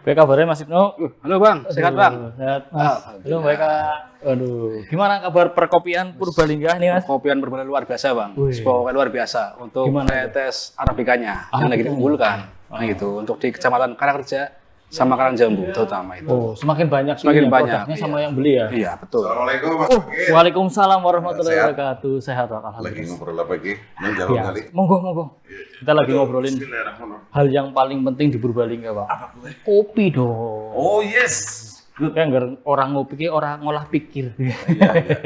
Baik kabarnya Mas Ibnu? Halo Bang, sehat Bang? Sehat Mas. Halo baik Kak. Aduh, gimana kabar perkopian Purbalingga nih Mas? Kopian berbeda luar biasa Bang. Wih. Sebuah luar biasa untuk Gimana varietas Arabikanya yang lagi diunggulkan. Nah gitu, untuk di Kecamatan Karangreja sama Karangjambu terutama itu. Oh, semakin banyak Semakin ini banyak, produknya iya. sama yang beli ya? Iya, betul. Assalamualaikum Mas Fakir. Waalaikumsalam warahmatullahi Sehat? wabarakatuh. Sehat Pak, Lagi alhamdulillah. ngobrol apa lagi? Ini jauh Ya, kali. monggo. Kita lagi ngobrolin Bismillahirrahmanirrahim. hal yang paling penting di Purbalingga, Pak. Apa gue? Kopi dong. Oh yes. Kan orang ngopi ki orang ngolah pikir. Iya.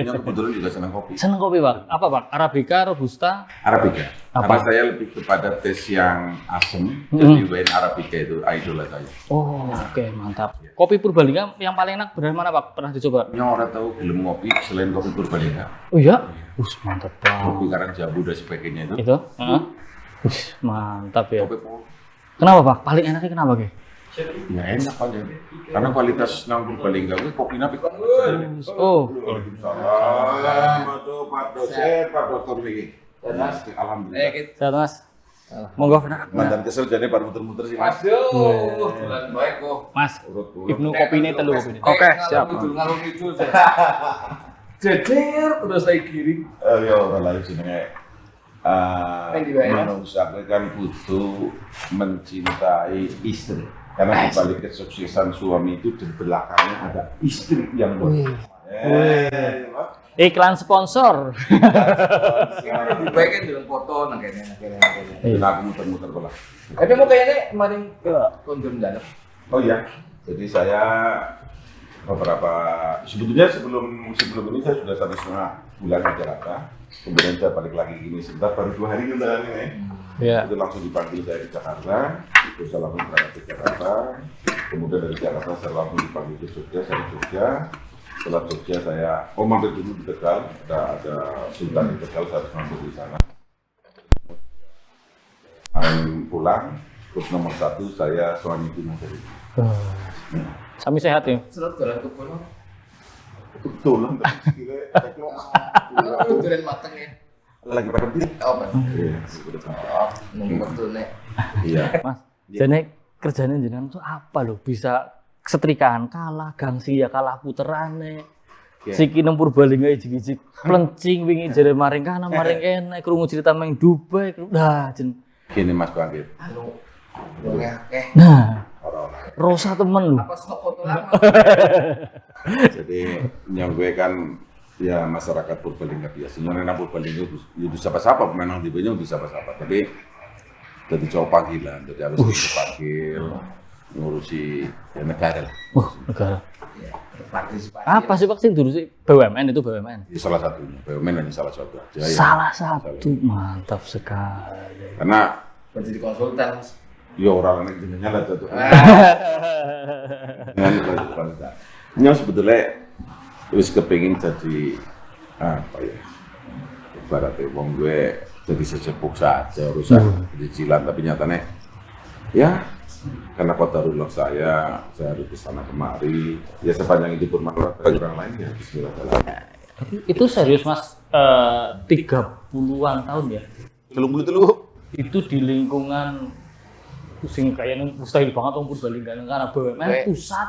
Yang kebetulan juga senang kopi. Seneng kopi, Pak. Apa, Pak? Arabica, robusta? Arabica. Apa? Karena saya lebih kepada tes yang asam. Jadi wine Arabica itu idola saya. Oh, oke, mantap. Kopi Purbalingga yang paling enak dari mana, Pak? Pernah dicoba? Yang orang tahu belum ngopi selain kopi Purbalingga. Oh iya? Mantap, Pak. Kopi Karangjabu dan sebagainya itu. Itu? Heeh. Mantap ya. Kopi pol. Kenapa, Pak? Paling enaknya kenapa, Ki? Ya enak aja. Karena kualitas nang Purbalingga itu kopinya pick up. Oh. Waalaikumsalam. Aduh, Pak dosen, Pak dokter Wiki. Alhamdulillah. Sehat, Mas. Monggo, Nak. Mantan kesel jadi baru muter-muter sih Mas. Aduh, bulan baik kok. Mas. Ibnu kopi ini telu kopi ini. Oke, siap. Ngalung itu saya. Jejer terus saya giring. Ya orang lain jenenge manusia kan butuh mencintai istri. Karena di balik kesuksesan suami itu di belakangnya ada istri yang Iklan sponsor. Lebih baik kan dalam foto nangkene. Dan aku muter-muter bola. Tapi mau kayaknya kemarin kondom dalam. Oh iya, jadi saya sebetulnya sebelum ini saya sudah 1,5 bulan di Jakarta. Kemudian saya balik lagi gini sebentar, baru 2 hari kemudian ini. Iya. Itu langsung dipanggil saya di Jakarta, itu saya langsung berangkat ke Jakarta. Kemudian dari Jakarta saya langsung dipanggil ke Jogja, saya di Jogja. Setelah Jogja saya, mampir dulu di Tegal, ada Sultan di Tegal, saya harus mampir di sana. Pulang, terus nomor 1 saya soalnya gunung dari. Sami sehat ya. Serot jalan ke kono. Betul, Jalan mateng ya. lagi pada beli. Oh, Pak. Iya, Nomor tuh nek. iya. Mas, jadi kerjanya jenengan tuh apa loh? Bisa setrikaan kalah, gangsi ya kalah puterane. Siki nang Purbalingga ijik-ijik plencing wingi jare maring kana maring kene krungu cerita meng Dubai. Dah jen. Gini Mas Bangkit, Anu. Wong akeh. Nah, orang-orang. Rosa temen lu. Apa stok foto lama? Jadi yang gue kan ya masyarakat Purbalingga biasanya nang Purbalingga itu bisa apa-apa, memang di banyak bisa apa-apa. Tapi jadi cowok panggilan, jadi harus dipanggil ngurusi ya negara lah. Negara. Ya, partisipasi. Apa sih Pak sih dulu sih BUMN itu BUMN? Itu salah satunya, BUMN hanya salah satu aja. Ya. Salah satu, mantap sekali. Karena Menjadi konsultan. Mas. ya orang yang jenengnya lah jatuh. Yang sebetulnya wis kepingin jadi apa ya? Ibaratnya wong gue jadi sesepuh saja urusan cicilan, tapi nyatanya ya karena qadarullah saya harus ke sana kemari, ya sepanjang itu bermanfaat bagi orang lain ya bismillah. Itu serius Mas, 30-an tahun ya? Telung dulu. Itu di lingkungan sing kayaknya mustahil banget wong Purbalingga karena BUMN pusat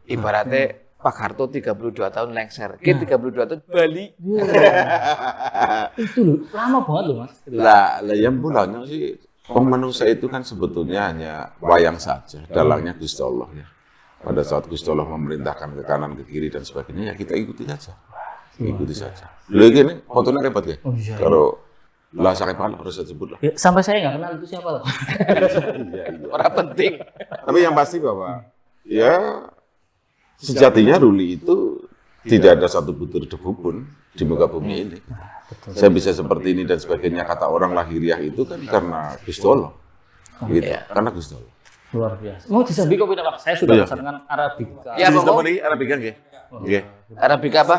Ibaratnya Pak Harto 32 tahun lengser. Ki 32 tahun Bali. Itu loh, lama banget loh Mas. Lah yang mulanya sih manusia itu kan sebetulnya hanya wayang saja, dalangnya Gusti Allah ya. Pada saat Gusti Allah memerintahkan ke kanan ke kiri dan sebagainya ya kita ikuti saja. Ikuti saja. Lho ini fotonya repot ya. Oh, iya. Kalau lah sakit banget harus saya sebut lah. Ya, sampai saya nggak kenal itu siapa loh. Orang penting. Tapi yang pasti bahwa ya sejatinya Ruli itu tidak ada satu butir debu pun di muka bumi ini. Saya bisa seperti ini dan sebagainya, kata orang lahiriah itu kan karena Gusti Allah. Gitu. Karena Gusti Allah. Luar biasa. Mau disambi kopi Pak? Saya sudah pesan dengan Arabica. Ya, Bang. Arabica nggih. Nggih. Arabica apa?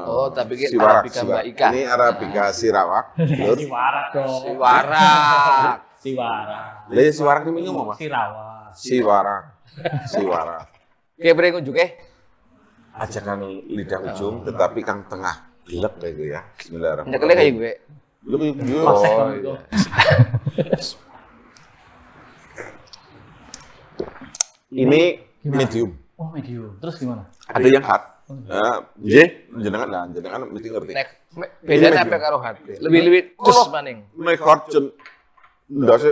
Oh, tapi ki Arabica Mbak Ika. Ini Arabica Sirawak. Lur. Siwarak dong. Siwarak. Siwarak. Lah ya Siwarak ini ngomong apa? Sirawak. Siwarak. Kayak beri ngunjuke. Ajakan lidah ujung tetapi kang tengah gelap kayak gitu ya. Bismillahirrahmanirrahim. Nyekelnya kayak gue. Lu Pasek dong itu. Ini medium. Oh, medium. Terus gimana? Ada yang hard. Nggih, jenengan mesti ngerti. Bedanya apa karo hard? Lebih terus maning. Nek hard jen ndase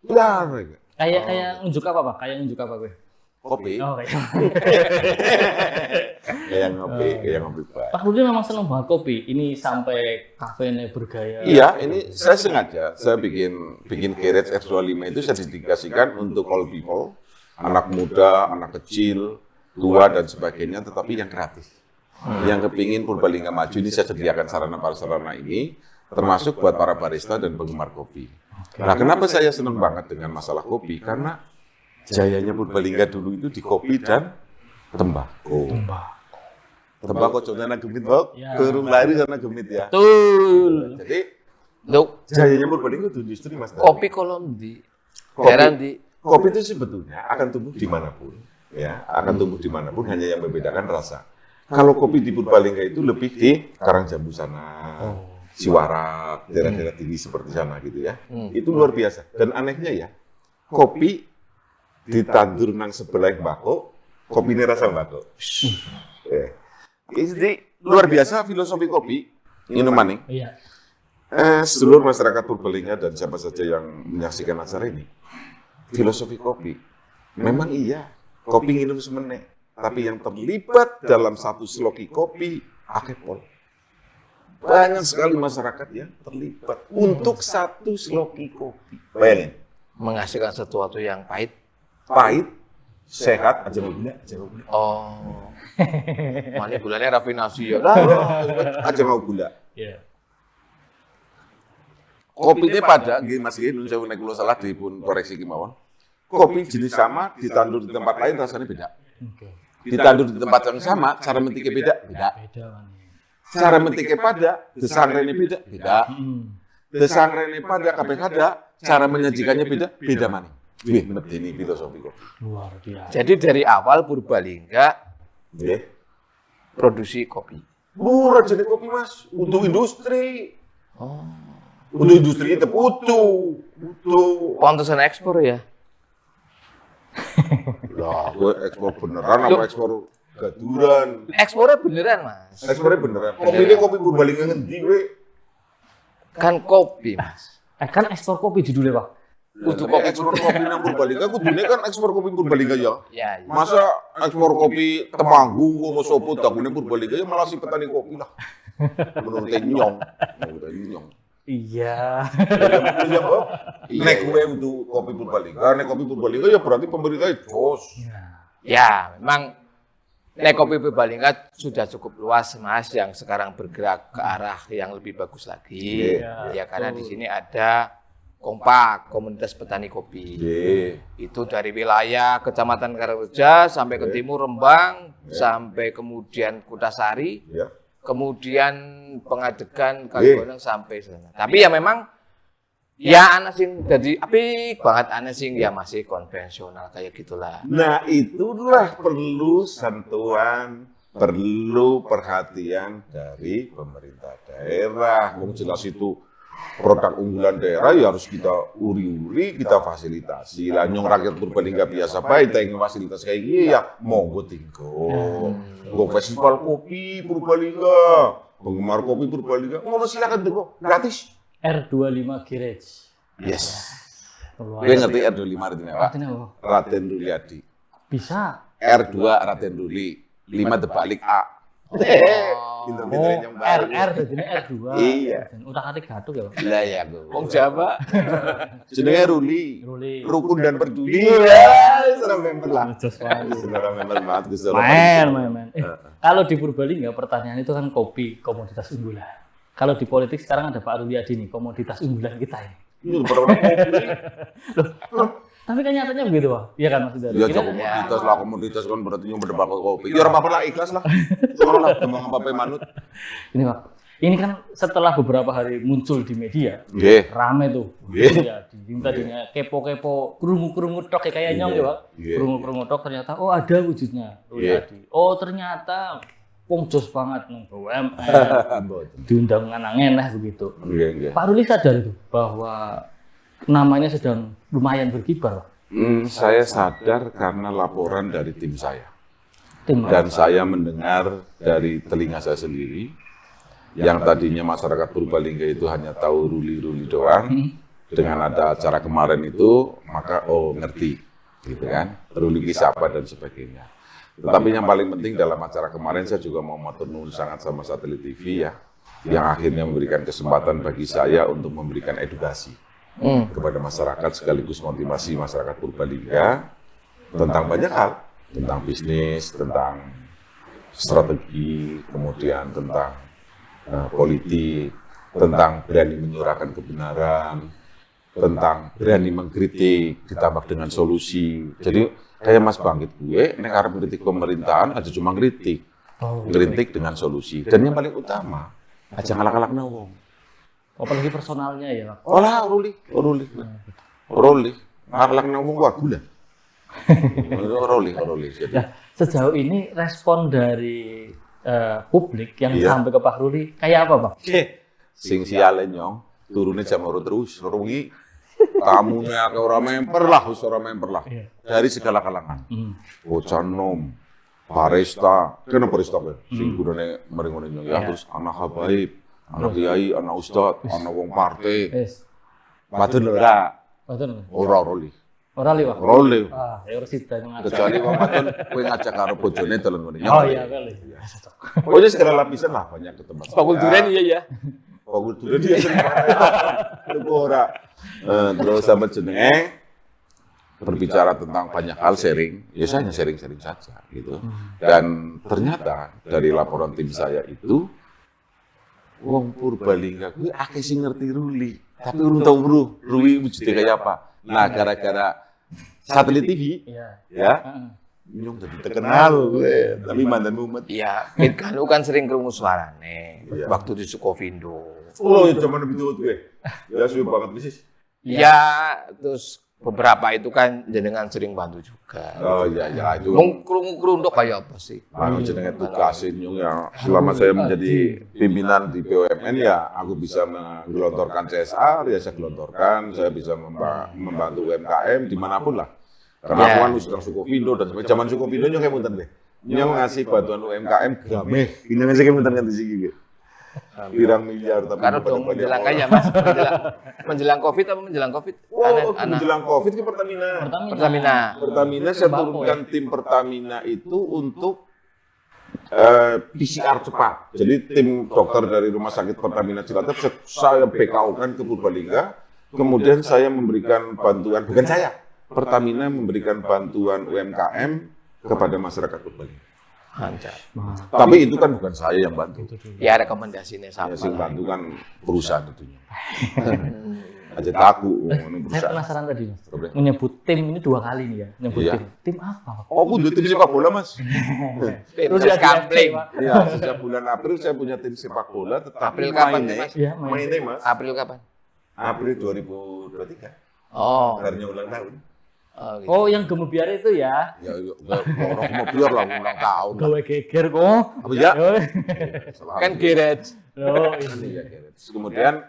blar. Kayak unjuk apa, Pak? Kayak unjuk apa gue? Kopi. Oh, kayak. Kayak ngopi, Pak. Pak Rudi memang seneng banget kopi. Ini sampai kafenya bergaya. Iya, ini saya sengaja saya bikin Carriage X25 itu saya dedikasikan untuk all people, anak muda, anak kecil, tua dan sebagainya, tetapi yang gratis. Yang kepingin Purbalingga maju ini saya sediakan sarana-prasarana ini, termasuk buat para barista dan penggemar kopi. Nah, kenapa saya senang banget dengan masalah kopi? Karena jayanya Purbalingga dulu itu di kopi dan tembakau. Tembakau contohnya gemit, Bok. Ya. Kurung lari karena gemit ya. Betul. Jadi Loh, jayanya Purbalingga itu industri, Mas. kopi kolom di daerah di Kopi itu sebetulnya akan tumbuh dimanapun, ya, akan tumbuh dimanapun, hanya yang membedakan rasa. Kalau kopi di Purbalingga itu lebih di Karangjambu sana, Siwarak, daerah-daerah tinggi seperti sana gitu ya. Itu luar biasa. Dan anehnya ya, kopi ditandur nang sebelah mbako, kopinya rasa mbako. Ini luar biasa filosofi kopi, minuman nih. Iya. Seluruh masyarakat Purbalingga dan siapa saja yang menyaksikan acara ini, filosofi kopi, memang iya, kopi minum semeneh, tapi yang terlibat dalam satu sloki kopi, akepol. Banyak sekali masyarakat yang terlibat untuk satu sloki kopi. Bayangin, menghasilkan sesuatu yang pahit. pahit, sehat, aja mau gula, aja mau gula. Oh. Mana bulannya rafinasi ya. Aja mau gula. Iya. Kopi ini pada, Mas Gini, saya naik kula salah dipun koreksi kemauan. Kopi jenis sama, ditandur di tempat lain rasanya beda. Oke. Ditandur di tempat yang sama, cara metiknya beda. Beda kan. Cara metiknya pada, desangrene beda. Desangrene pada, kabeh kada, cara menyajikannya beda mana? Wih, ini filosofi kopi. Luar biasa. Jadi dari awal Purbalingga Nggih. produksi kopi. Murah jadi kopi, Mas, untuk industri. Untuk industri itu butuh. Pantesan ekspor ya. Lah, gue ekspor beneran apa ekspor gaduran? Ekspornya beneran, Mas. Ekspornya beneran. Kopi ini kopi Purbalingga ngendi, we? Kan kopi, Mas. Kan ekspor kopi judulnya, Pak. Untuk kopi ekspor kopi nang Purbalingga, kudune kan ekspor kopi Purbalingga ya. Ya, ya. Masa ekspor kopi Temanggung, mau sopo dagune Purbalingga ya malah si petani kopi lah. Menurut nyong. Iya. Iya, Bob. Nek gue untuk kopi Purbalingga, nek kopi Purbalingga ya berarti pemerintah jos. Ya, memang kopi Purbalingga sudah cukup luas, Mas, yang sekarang bergerak ke arah yang lebih bagus lagi. Ya, karena di sini ada Kompak, Komunitas Petani Kopi. Itu dari wilayah Kecamatan Karangreja sampai ke timur Rembang, sampai kemudian Kutasari, kemudian Pengadegan, Kaligoneng sampai sana. Tapi ya memang ya anak sing jadi apik banget, anak sing ya masih konvensional kayak gitulah. Nah, itulah perlu sentuhan, perlu perhatian dari pemerintah daerah. Wong jelas itu produk unggulan daerah ya harus kita uri-uri, kita fasilitasi. Lah nyong rakyat Purbalingga biasa baik, tapi fasilitas kayak gini ya monggo tinggal. Go festival kopi Purbalingga, penggemar kopi Purbalingga, ngono silakan tuh gratis. R25 Garage. Yes. Luar Gue ngerti R25 artinya apa? Artinya apa? Raden Ruliadi. Bisa. R2 Raden Ruli, 5 terbalik A. Pinter-pinter yang baru. R jadinya R2. Iya. Utak-atik gaduh ya, Pak. Lah ya, gue. Wong Jawa. Jenenge Ruli. Ruli. Rukun dan peduli. Ya, saudara member lah. Jos banget. Saudara member banget. Main. Kalau di Purbalingga pertanyaan itu kan kopi, komoditas unggulan. Kalau di politik sekarang ada Pak Ruliadi nih, komoditas unggulan kita ini. Ini pada kopi. Tapi kan nyatanya begitu, Pak. Iya kan maksudnya? Ya, komoditas lah, komoditas kan berarti yang berdebak kopi. Ya, apa-apa lah, ikhlas lah. Soalnya lah, kembang apa-apa manut. Ini, Pak. Ini kan setelah beberapa hari muncul di media, Nggih. rame tuh. Nggih. Ya, tadinya kepo-kepo, kerungu-kerungu tok kayak nyong ya, Pak. Nggih. Kerungu-kerungu tok ternyata oh ada wujudnya. Ruliadi. Oh ternyata wong jos banget nang BUMN. Diundang nganangen lah begitu. Nggih. Pak Ruli sadar itu bahwa namanya sedang lumayan berkibar, Pak. Saya sadar karena laporan dari tim saya. Tim Dan saya mendengar dari telinga saya sendiri, yang tadinya masyarakat Purbalingga itu hanya tahu ruli-ruli doang, dengan ada acara kemarin itu, maka ngerti, gitu kan, ruli siapa dan sebagainya. Tetapi yang paling penting dalam acara kemarin saya juga mau matur nuwun sangat sama Satelit TV ya, yang akhirnya memberikan kesempatan bagi saya untuk memberikan edukasi kepada masyarakat sekaligus motivasi masyarakat Purbalingga tentang banyak hal, tentang bisnis, tentang strategi, kemudian tentang politik, tentang berani menyuarakan kebenaran, tentang berani mengkritik ditambah dengan solusi. Jadi kayak Mas Bangkit gue, nek arep kritik pemerintahan aja cuma kritik, kritik dengan solusi. Dan yang paling utama aja ngalak-ngalakna wong. apalagi personalnya ya. Olah ruli. Ngalak-ngalakna wong gua gula. Roli. Jadi, Nah, sejauh ini respon dari publik yang Iya. sampai ke Pak Ruli kayak apa, Pak? sing siale nyong, turunnya jam loro terus, rugi. Tamunya ke orang member lah, dari segala kalangan. Bocah nom, barista, kena barista kan? Sing gudane mering-mering nyong ya, terus anak habaib, anak kiai, anak ustad, anak wong partai, Yes. matun ora, Betul. roli. Ora liwat. Roli. Ah, ya ora sida yang ngajak. Kecuali wong matun, kowe ngajak karo bojone dolen ngene. Oh iya kali. Pokoknya segala lapisan lah banyak ke tempat. Pakul duren iya ya. Pakul duren dia sering itu ora. Terus sama jenenge berbicara tentang banyak hal sharing, ya saya hanya sharing-sharing saja gitu. Dan ternyata dari laporan tim saya itu wong Purbalingga kuwi akeh sing ngerti ruli, tapi urung tau ruli wujudnya kayak apa. Nah, gara-gara Satelit TV Iya. ya, nyong jadi terkenal gue, tapi mantan mumet. Iya, kan lu kan sering krungu suarane Iya. waktu di Sukovindo. Oh, ya zaman lebih tua gue. Ya suwe banget bisnis. Ya, terus beberapa itu kan jenengan sering bantu juga. Oh iya itu. Mung krungu-krunduk kayak apa sih? Anu jenenge tugasin nyong ya. Selama saya menjadi pimpinan di BUMN ya, aku bisa menggelontorkan CSR, ya saya gelontorkan. Saya bisa membantu UMKM dimanapun lah. Karena aku kan sudah Sukovindo dan sampai zaman Sukovindo nyong kayak munten deh. Nyong ngasih bantuan UMKM gameh. Ini ngasih kayak munten ganti sih gitu. Pirang miliar tapi Karena dong menjelang aja Mas, menjelang Covid apa menjelang Covid? menjelang Covid ke Pertamina. Pertamina saya turunkan tim Pertamina itu untuk PCR cepat. Jadi tim dokter dari Rumah Sakit Pertamina Cilacap saya BKO-kan ke Purbalingga. Kemudian saya memberikan bantuan, bukan saya, Pertamina memberikan bantuan UMKM kepada masyarakat Purbalingga. Mantap. Tapi itu kan bukan saya yang bantu. Ya rekomendasinya sama. Ya, sing bantu kan perusahaan tentunya. Aja taku Saya perusahaan. penasaran tadi, Mas. Boleh. Menyebut tim ini 2 kali nih ya. Menyebut Iya. tim. Tim apa, Pak? Oh, aku udah tim sepak bola, Mas. Terus Udah kampling. Pak. Iya, sejak bulan April saya punya tim sepak bola, tetapi April kapan, mainnya, Mas? Iya, mainnya, Mas. April kapan? April 2023. Oh. Akhirnya ulang tahun. Gitu. Oh, yang gemebiar itu ya. Ya, orang mau biar lah ulang tahun. Gawe geger kok. Apa ya? Kan Gerard. Oh, Iya, terus kemudian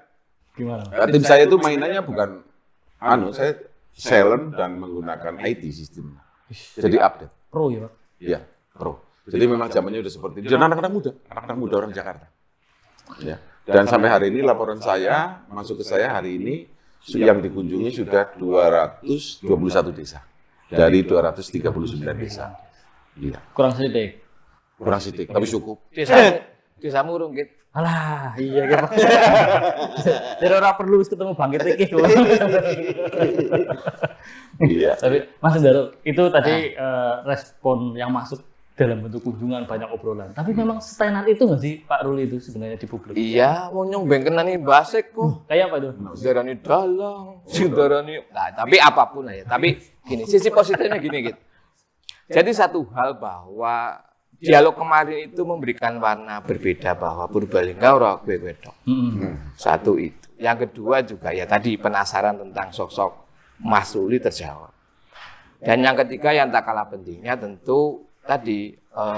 gimana? tim saya itu mainannya bukan saya silent dan menggunakan IT sistem. Jadi update. Pro ya, Pak. Iya, pro. Jadi memang zamannya udah seperti itu. Dan anak-anak muda orang Jakarta. Ya. Dan sampai hari ini laporan saya masuk ke saya hari ini yang dikunjungi sudah 221 desa dari 239 desa. Iya. Kurang sedikit. Kurang sedikit, tapi cukup. Desamu urung gitu. Alah, iya gitu. Jadi ora perlu ketemu Bangkit iki. Iya. Tapi Mas Endaro, itu tadi respon yang masuk dalam bentuk kunjungan banyak obrolan. Tapi memang setenar itu nggak sih Pak Ruli itu sebenarnya di publik? Iya, mau nyong bengkenani basek kok. Kayak apa itu? Darani dalang, darani. Nah, tapi apapun lah ya. Tapi gini, sisi positifnya gini gitu. Jadi satu hal bahwa dialog kemarin itu memberikan warna berbeda bahwa Purbalingga ora kowe wedok. Satu itu. Yang kedua juga ya tadi penasaran tentang sosok Mas Ruli terjawab. Dan yang ketiga yang tak kalah pentingnya tentu tadi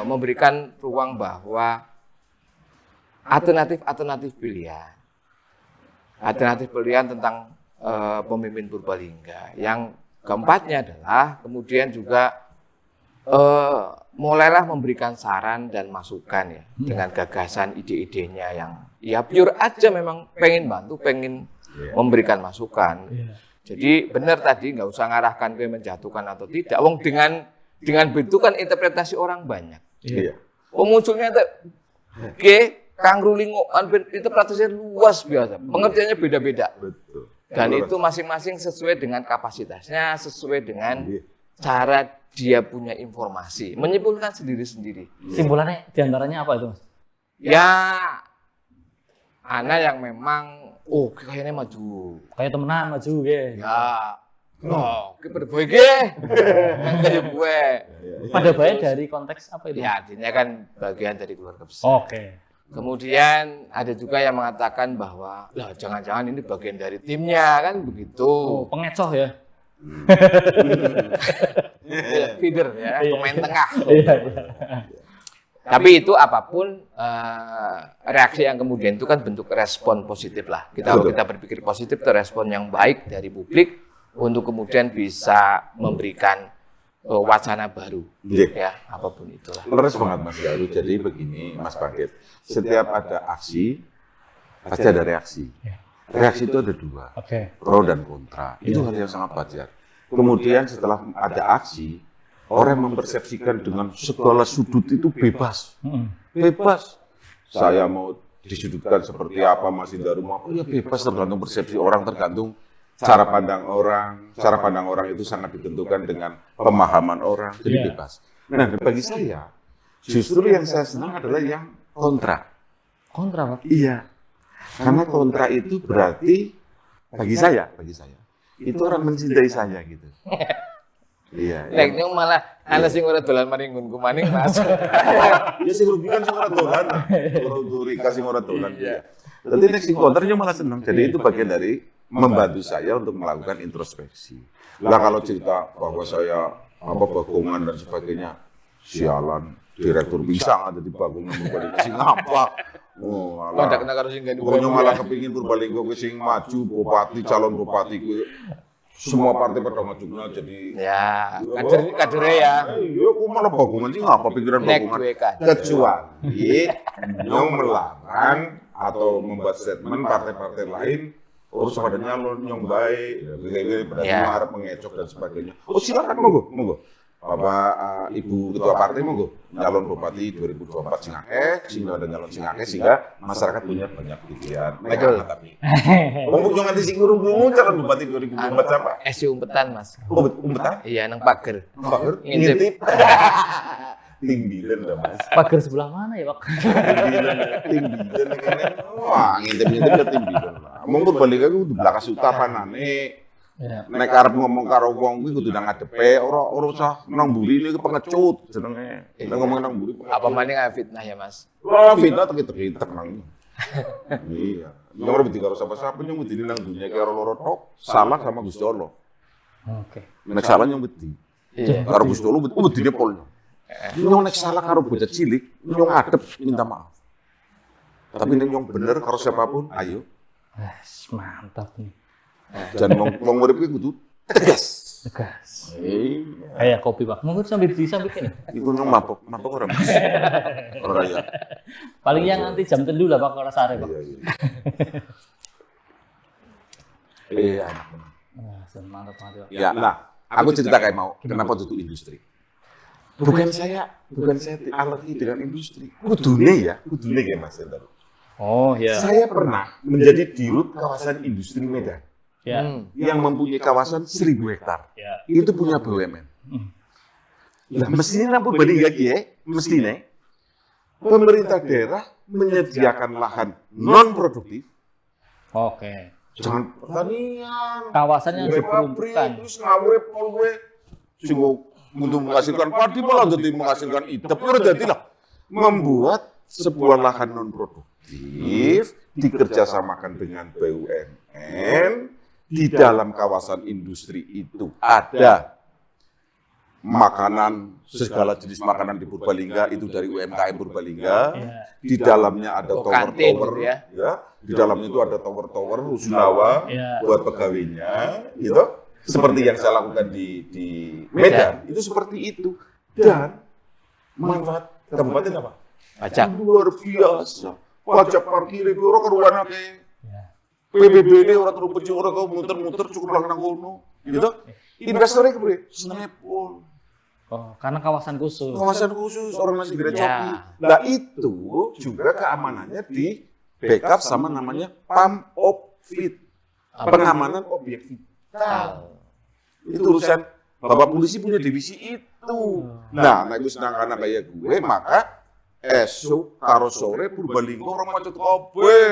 memberikan ruang bahwa alternatif pilihan tentang pemimpin Purbalingga yang keempatnya adalah kemudian juga mulailah memberikan saran dan masukan ya dengan gagasan ide-idenya yang ya pure aja memang pengen bantu, pengen memberikan masukan. Jadi benar tadi nggak usah ngarahkan ke menjatuhkan atau tidak. Wong dengan bentukan interpretasi orang banyak. Pemunculnya itu Kang Ruling interpretasinya luas biasa. Pengertiannya beda-beda. Dan itu masing-masing sesuai dengan kapasitasnya, sesuai dengan cara dia punya informasi, menyimpulkan sendiri-sendiri. Simpulannya diantaranya apa itu, Mas? Ya, anak yang memang, kayaknya maju. Kayak temenan maju, ge. Ya, kita berboy ge. Yang kayak gue. Pada baik dari konteks apa itu? Ya, artinya kan bagian dari keluarga besar. Oke. Kemudian ada juga yang mengatakan bahwa, lah jangan-jangan ini bagian dari timnya, kan begitu. Oh, pengecoh ya? Feeder ya, pemain tengah. Iya. Tapi itu apapun reaksi yang kemudian itu kan bentuk respon positif lah. Kalau kita berpikir positif itu respon yang baik dari publik untuk kemudian bisa memberikan wacana baru. Ya, apapun itulah. Leres banget Mas Garu. Jadi begini Mas Bangkit, setiap ada aksi pasti ada reaksi. Reaksi itu ada dua, pro dan kontra. Itu hal yang sangat wajar. Kemudian setelah ada aksi, orang mempersepsikan dengan segala sudut itu bebas. Bebas. Saya mau disudutkan seperti apa, Mas Indaru mau apa, ya bebas, tergantung persepsi orang, tergantung cara pandang orang. Cara pandang orang itu sangat ditentukan dengan pemahaman orang, jadi bebas. Nah, bagi saya, justru yang saya senang adalah yang kontra. Kontra, Pak? Iya. Karena kontra itu berarti bagi saya itu orang mencintai saya gitu. Iya. Nek nyong malah ana sing ora dolan maring nggonku maning Mas. Ya sing rugi kan sing ora dolan. Ora duri kasih ora dolan. Iya. Tapi nek sing kontra nyong malah seneng. Jadi itu bagian dari membantu saya untuk melakukan introspeksi. Lah kalau cerita bahwa saya bagongan dan sebagainya, sialan direktur bisa ada di bagongan Purbalingga sing apa? Oh, Pada kena karo sing pokoknya malah kepingin Purbalingga kuwi sing maju bupati, calon bupati kuwi semua partai pada majunya jadi ya kader ya. Iya, aku malah bagongan sih ngapa pikiran bagongan. Kecuali yang melarang atau membuat statement partai-partai lain urus pada nyalon yang baik, berarti harap mengecok dan sebagainya. Oh silakan monggo. Bapak Ibu Ketua Partai monggo nyalon bupati 2024 sing akeh, sehingga ada nyalon sing akeh sehingga masyarakat punya banyak pilihan. Betul. Tapi mumpung jangan nganti sing urung calon bupati 2024 siapa? SU umpetan Mas. Umpetan? Iya nang pager. Pager? Ngintip. Tingbilan dah Mas. Pagar sebelah mana ya, Pak? Tingbilan kene. Wah, ngintip-ngintip ke tingbilan. Monggo balik aku di belakang utapanane. Nek arep ngomong karo wong kuwi kudu nang ngadepe, ora usah nang mburi iki pengecut jenenge. Nek ngomong nang mburi Apa maning fitnah ya Mas? Wah, fitnah teki-teki nang. Iya. Yang ora wedi karo sapa-sapa nyong wedi nang dunia karo loro tok, salah sama Gusti Allah. Oke. Nek salah nyong wedi. Iya. Karo Gusti Allah wedine pol nyong. Nyong nek salah karo bocah cilik, nyong adep minta maaf. Tapi nek nyong bener karo siapapun, ayo. Mantap nih. Dan wong urip iki kudu tegas. Tegas. Iya. Kayak kopi, Pak. Monggo sambil disambikin. Iku nyong mabok ora Mas. Ora ya. Paling yang nanti jam 3 lah, Pak, ora sare, Pak. Iya. Mantap, Pak. Ya, nah, aku cerita kayak mau kenapa tutup industri. Bukan saya alergi dengan industri. Kudune ya Mas Hendar. Oh, ya. Saya pernah menjadi dirut kawasan industri Medan. Ya. Yang mempunyai kawasan 1000 hektar. Ya. Itu punya BUMN. Lah mestinya nang Purbalingga ki mestine pemerintah daerah menyediakan lahan non produktif. Oke. Jangan pertanian. Kawasan yang diperuntukkan. Terus ngawure pol kowe sing untuk menghasilkan padi malah jadi menghasilkan idep ora dadi lah. Membuat sebuah lahan non produktif dikerjasamakan dengan BUMN. Di dalam kawasan industri itu ada makanan, segala jenis makanan di Purbalingga itu dari UMKM Purbalingga. Di dalamnya ada tower-tower, ya. Di dalamnya itu ada tower-tower rusunawa buat pegawainya, gitu. seperti yang saya lakukan di Medan, itu seperti itu. Dan manfaat kabupaten apa? Pajak. Luar biasa. Pajak parkir itu orang keruan akeh. Ya. PBB ini orang terus orang tau muter-muter cukup lang nang kono. Gitu. Investornya kepriye? Senenge pol. Oh, karena kawasan khusus. Kawasan khusus orang masih gereja Ya. coki. Nah itu juga keamanannya di backup sama namanya pump of fit, pengamanan objek vital. Itu urusan Bapak polisi punya divisi itu. Nah, nek wis nang kana kaya gue, maka esuk karo sore Purbalingga orang macet kabeh.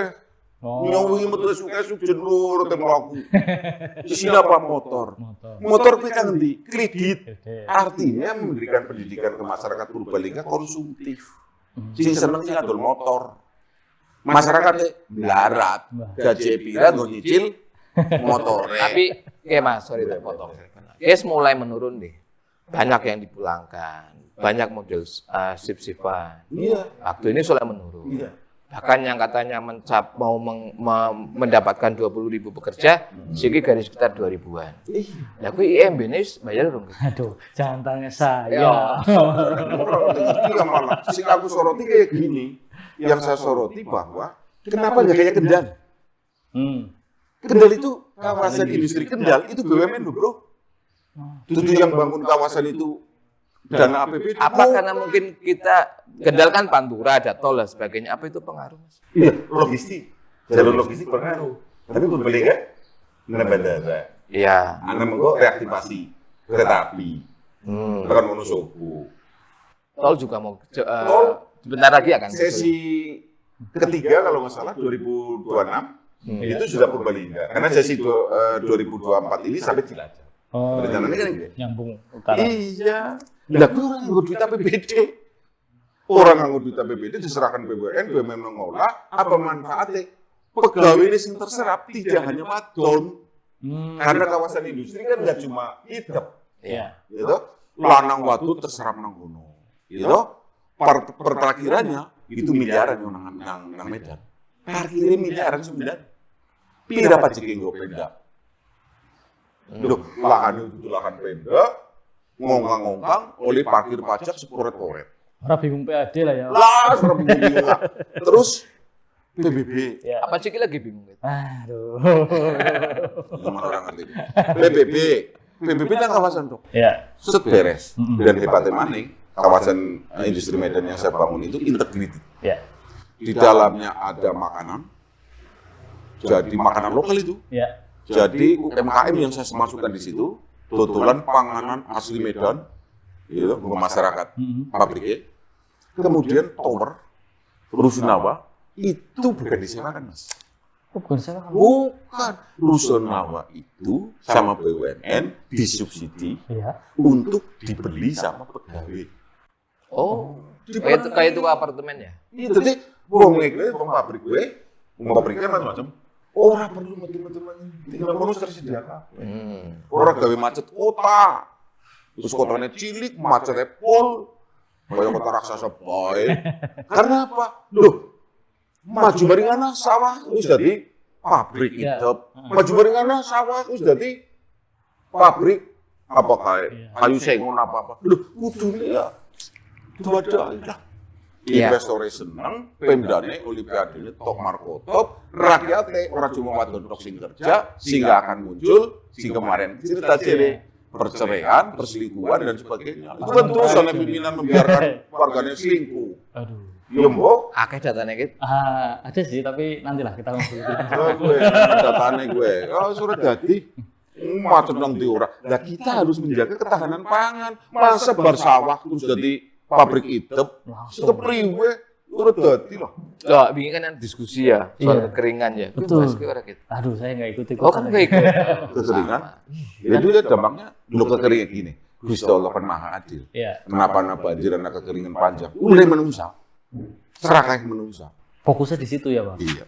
Oh, Nyowingi metu esuk jenur tem laku. Isine apa motor? motor. Motor kuwi kang ndi? Kredit. Gede. Artinya memberikan pendidikan ke masyarakat Purbalingga konsumtif. Sing seneng sing adol motor. Masyarakat melarat, gaji pira nggo nyicil motore. Tapi, Mas, sorry tak potong. Yes, mulai menurun deh. Banyak yang dipulangkan, banyak model sip-sipan. Iya. Waktu ini mulai menurun. Iya. Bahkan yang katanya mendapatkan 20.000 pekerja, segi garis sekitar 2000-an. Lah kuwi IMB ini bayar dong. Aduh, jangan tanya saya. Ya. Iya malah. Sing aku soroti kayak gini. Yang saya soroti bahwa kenapa nggak kayak Kendal? Kendal itu kawasan industri Kendal itu BUMN loh bro. Itu yang bangun kawasan itu dana APBD. Apa karena mungkin kita Kendal kan Pantura, ada tol dan sebagainya. Apa itu pengaruh, Mas? Iya, logistik. Jalur logistik berpengaruh. Tapi Purbalingga nang bandara. Iya. Ana mengko reaktivasi kereta api. Bahkan Wonosobo. Tol juga mau sebentar lagi akan Sesi ketiga kalau nggak salah 2026 itu sudah Purbalingga. Karena sesi 2024 ini sampai Cilacap. Oh, Rencananya kan gitu. nyambung utara. Iya. Lah kuwi orang nganggo duit APBD. Orang nganggo duit APBD diserahkan BUMN mengolah, apa manfaatnya? Pegawai ini sing terserap tidak hanya wadon. Karena kawasan industri kan nggak cuma hidup, Iya. gitu. Lanang wadon terserap nang kono. Gitu. Perparkirannya itu miliaran yang nang Medan. Parkirnya miliaran sebenarnya. Pira pajak yang gue Pemda? Loh, lahan itu lahan Pemda, ngongkang-ngongkang oleh parkir pajak seporet-poret. Orang bingung PAD lah ya. Lah, serem bingung. Terus PBB, Ya. apa sih lagi bingung gitu? Aduh. gimana orang ngerti? PBB nang kawasan tuh. Ya. Set beres. Dan hebatnya maning, kawasan industri Medan yang saya bangun itu integrated. Ya. Di dalamnya ada makanan, jadi makanan lokal itu. Ya. Jadi UMKM yang saya masukkan di situ, totolan panganan asli Medan, gitu, ke masyarakat pabriknya. Kemudian tower, Rusunawa, itu bukan disewakan, Mas. Oh, bukan saya kan. Bukan. Rusunawa itu sama BUMN disubsidi Iya. untuk dibeli sama pegawai. Oh, kayak itu apartemen ya? Iya, jadi wong pabrik gue, pabriknya macam-macam. Orang perlu macam-macam, tinggal bonus tersedia kabeh. Orang gawe macet kota. Terus kotanya cilik, macetnya pol. Kayak kota raksasa bae. Karena apa? Loh, maju baringana sawah wis dadi pabrik Ya. hidup. Maju baringana sawah wis dadi pabrik apa kae kayu sengon apa-apa. Loh, kudune ya. Itu ada lah. Iya. Investor seneng, pemdane olimpiade tok markotop, rakyatnya orang cuma wadon tok sing kerja, sehingga akan muncul sing kemarin cerita perceraian, perselingkuhan dan sebagainya. Itu kan dosa pimpinan membiarkan warganya selingkuh. Aduh. Ya mbok, Akeh datanya gitu. Ada sih, tapi nantilah kita ngobrol. gue datane gue. Oh, surat dadi macet nang ndi ora. Lah kita harus menjaga ketahanan pangan. Masa bar sawah terus jadi pabrik hidup. Kepriwe surat dadi loh. Loh, bingung kan diskusi ya soal Iya. kekeringan ya. Kuwi Betul. bahas ke orang gitu. Aduh, saya nggak ikut. Oh, kan nggak ikut. Kekeringan. Jadi dia dampaknya lu kekeringan gini. Gusti Allah kan maha adil. Iya. Kenapa banjir ana kekeringan panjang? Mulai menungsa. Serakah menungsa. Fokusnya di situ ya, Bang. Iya.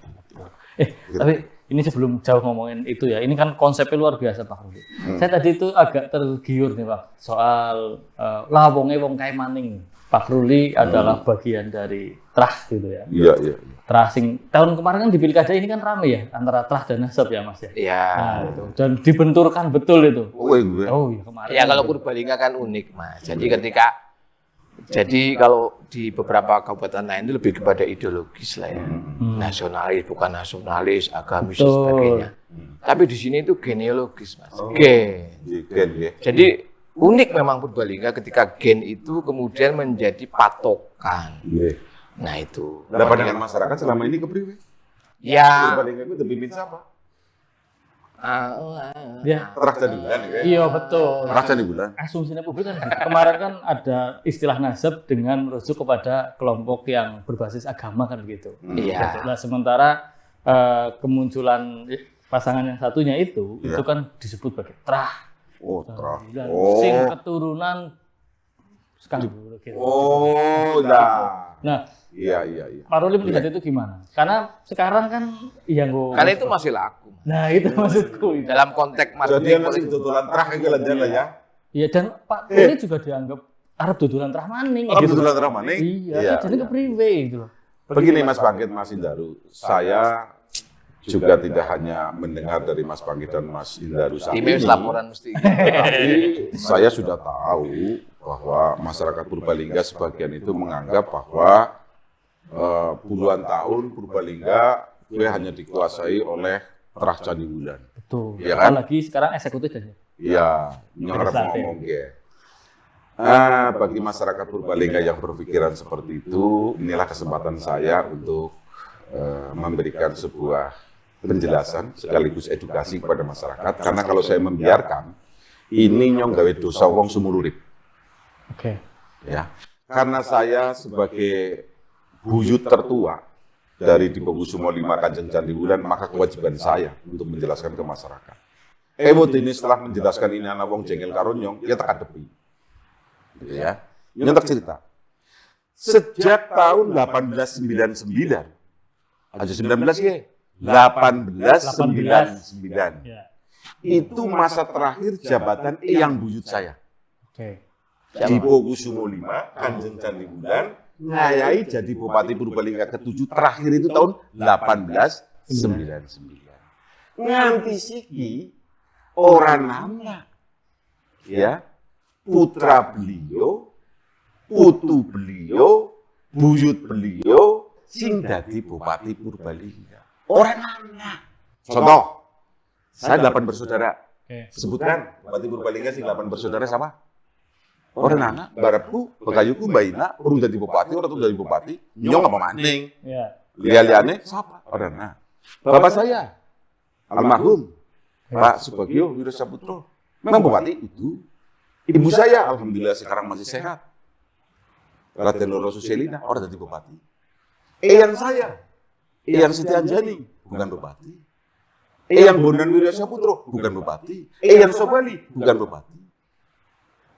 Tapi ini sebelum jauh ngomongin itu ya, ini kan konsepnya luar biasa Pak Rudi. Saya tadi itu agak tergiur nih Pak, soal lah wong kae maning. Pak Ruli adalah bagian dari Trah gitu ya. Iya, iya. Trah sing tahun kemarin kan di Pilkada ini kan rame ya antara Trah dan Nasab ya Mas ya. Iya. Nah, itu. Dan dibenturkan betul itu. Oh, gue. Oh iya kemarin. Ya kalau Purbalingga kan unik Mas. Jadi kalau di beberapa kabupaten lain itu lebih kepada ideologis lah ya. Nasionalis, bukan nasionalis, agamis dan Betul. sebagainya. Tapi di sini itu genealogis Mas. Gen. Gen, ya. Jadi unik memang Purbalingga ketika gen itu kemudian menjadi patokan. Iya. Nah itu. Nah, pandangan masyarakat selama ini kepriwe? Ya. Purbalingga itu dipimpin siapa? Ya. Terah Candi Bulan, ya. Iya betul. Terah Candi Bulan. Asumsinya publik kan gitu. Kemarin kan ada istilah Nasab dengan merujuk kepada kelompok yang berbasis agama kan begitu. Iya. Nah, sementara kemunculan pasangan yang satunya itu kan disebut sebagai Trah. Oh, Terah. Dan Oh. sing keturunan sekali gitu. Oh, nah. Nah, Iya. Pak Ruli melihat itu gimana? Karena sekarang kan yang Karena itu masih laku. Nah, itu maksudku itu. Dalam konteks Jadi marketing yang masih politik. tutulan terah iki lanjut lah ya. Iya, dan Pak Ruli juga dianggap Arab dudulan Trah maning Oh, gitu. tutulan terah maning. Iya, jadi kepriwe gitu loh. Begini Mas Bangkit, Mas Indaru, saya juga tidak hanya mendengar dari Mas Bangkit dan Mas Indaru saat Email ini, laporan mesti. tapi saya sudah tahu bahwa masyarakat Purbalingga sebagian itu menganggap bahwa puluhan tahun Purbalingga itu hanya dikuasai oleh Terah Candi Bulan. Betul. Iya kan? Apalagi sekarang eksekutif aja. Iya, yang harap ngomong ya. Bagi masyarakat Purbalingga yang berpikiran seperti itu, inilah kesempatan saya untuk memberikan sebuah penjelasan sekaligus edukasi kepada masyarakat. Karena kalau saya membiarkan, ini nyong gawe dosa wong sumulurip. Oke. Ya, karena saya sebagai buyut tertua dari Dipokusumo 5 Kanjeng Candi Bulan, maka kewajiban saya untuk menjelaskan ke masyarakat. Ini setelah menjelaskan ini anak wong jengkel karo nyong, ya tekan tepi. Gitu ya. Nyontek cerita. Sejak tahun 1899, aja 19 ya, 1899. Ya. Itu masa terakhir jabatan Eyang Buyut saya. Oke. Dipokusumo 5, Kanjeng Candi Bulan, ngayai jadi Bupati Purbalingga ke-7 terakhir itu tahun 1899. Nganti siki orang nama, ya, putra beliau, putu beliau, buyut beliau, sing dadi Bupati Purbalingga. Orang anak. Contoh, saya 8 bersaudara. Oke. Sebutkan Bupati Purbalingga sing 8 bersaudara sama? Orang anak, barapku, bekayuku, mbak urung jadi bupati, orang tuh jadi bupati, nyong apa maning. Ya. Liane, siapa? Orang anak. Bapak saya, almarhum, Pak Subagio Wiro Saputro, memang bupati itu. Ibu saya, alhamdulillah sekarang masih sehat. Raden Loro Suselina, orang jadi bupati. Eyang saya, Eyang Siti Anjani, bukan bupati. Eyang Bondan Wiro Saputro, bukan bupati. Eyang Sobali, bukan bupati.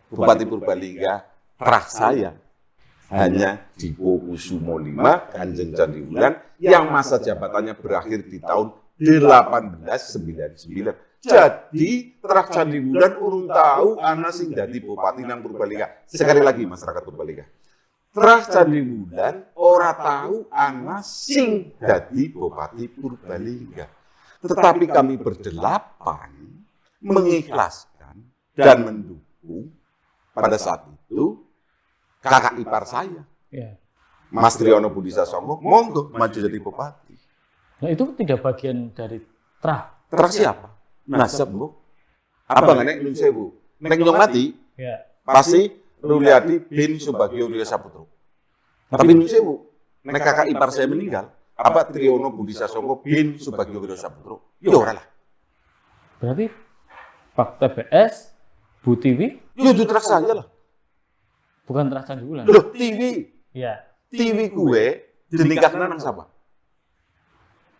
Bupati Purbalingga, terah saya hanya Dipokusumo 5, Kanjeng Candi Bulan, yang masa jabatannya berakhir di tahun 1899. Jadi, terah Candi Bulan urung tahu ana sing dadi bupati nang Purbalingga. Sekali lagi masyarakat Purbalingga. Terah Candi Bulan ora tahu ana sing dadi bupati Purbalingga. Tetapi kami berdelapan mengikhlaskan dan mendukung pada saat itu kakak ipar saya, Ya. Mas Triyono Budi Sasongko, monggo maju jadi bupati. Nah, itu tidak bagian dari Trah. Terah siapa? Nasab, Bu. Apa nggak nek nyun sewu? Nek nyong mati, Ya. pasti Ruliadi bin Subagio Wiro Saputro. Tapi nyun sewu, nek kakak ipar saya meninggal, apa Triyono Budi Sasongko bin Subagio Wiro Saputro? Ya ora lah. Berarti Pak TBS, Bu Tiwi, Ya itu terah saya lah. bukan Trah Candi Bulan. Loh, TV gue dinikahkan nang siapa?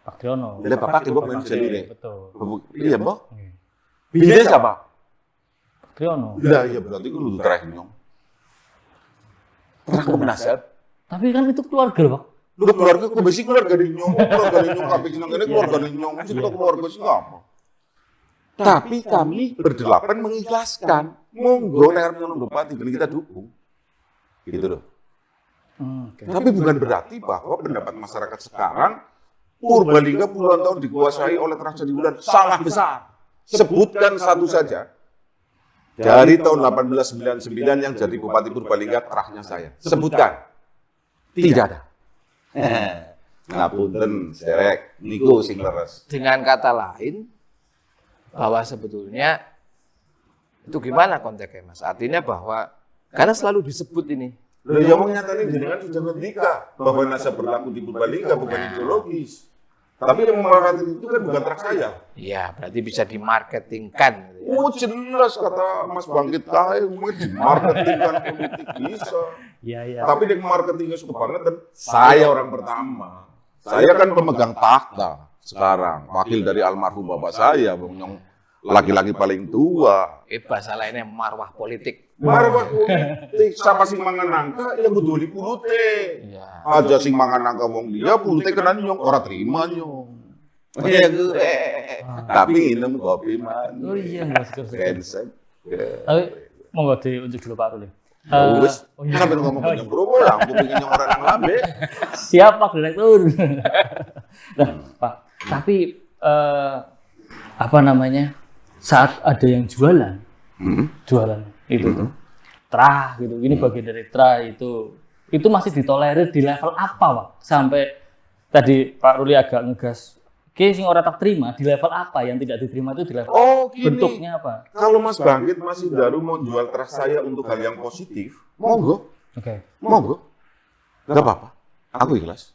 Pak Triono. Jadi bapak kibok main jalure. Betul. Iya, Mbok. Oke. Bini siapa? Pak Triono. Lah iya berarti ku nuduh terakhir nyong. Terang penasihat. Tapi kan itu keluarga loh, Pak. Lu keluarga ku besi keluarga di nyong kabeh seneng kene keluarga di nyong. Kita keluarga sing apa? Tapi kami berdelapan mengikhlaskan. Monggo nek arep nyalon bupati ben kita dukung. Gitu loh. Oke. Tapi bukan berarti bahwa pendapat masyarakat sekarang Purbalingga puluhan tahun dikuasai oleh tragedi Wulan. Salah besar. Sebutkan satu saja. Dari tahun 1899 yang jadi Bupati Purbalingga, terahnya saya. Sebutkan. Tidak ada. Ngapunten, serek, niku sing leres. Dengan kata lain, bahwa sebetulnya itu gimana konteksnya Mas? Artinya bahwa karena selalu disebut ini. Loh, ya mau nyatanya jenengan sudah ngendika bahwa nasab berlaku di Purbalingga bukan ideologis. Tapi yang memarketing itu kan bukan truk saya. Iya, berarti bisa dimarketingkan. Gitu ya. Oh jelas kata Mas Bangkit Kae, dimarketingkan politik bisa. Iya. Tapi yang marketingnya suka banget dan saya orang pertama. Saya kan pemegang takhta sekarang, wakil dari almarhum bapak saya, yang laki-laki paling tua. Bahasa lainnya marwah politik. Marwah politik, siapa sing mangan nangka, ya buduli pulute. Iya. Aja sing mangan nangka wong dia, pulute kena nyong, ora terima nyong. Ya gue. Tapi minum kopi man. Oh iya, Mas. Brengsek. Tapi monggo diunjuk dulu Pak Ruli. Wes, sampe ngomong nyong bro, lah aku pengen nyong orang nang lambe. Siap Pak Direktur. Nah, Pak, tapi apa namanya? Saat ada yang jualan itu trah gitu. Ini bagian dari trah itu masih ditolerir di level apa, Pak? Sampai tadi Pak Ruli agak ngegas. Oke, sing ora tak terima di level apa yang tidak diterima itu di level Gini. bentuknya apa? Kalau Mas Bangkit masih baru mau jual trah saya untuk hal yang positif, monggo. Oke. Monggo. Gak apa-apa. Aku ikhlas.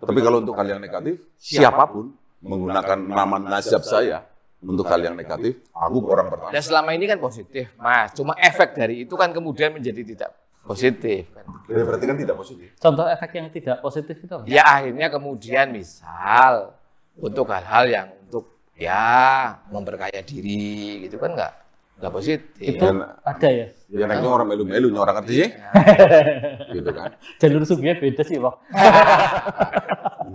Tapi kalau untuk hal yang negatif, siapapun menggunakan nama nasab saya untuk hal yang negatif, aku orang pertama. Dan selama ini kan positif, Mas. Cuma efek dari itu kan kemudian menjadi tidak positif. Kan. Ya, berarti kan tidak positif. Contoh efek yang tidak positif itu apa? Ya akhirnya kemudian misal untuk hal-hal yang untuk ya memperkaya diri gitu kan nggak positif. Itu Dan- ada ya? Ya nanti orang melu-melu, orang ngerti sih. Gitu kan. Jalur sugihnya beda sih, Pak.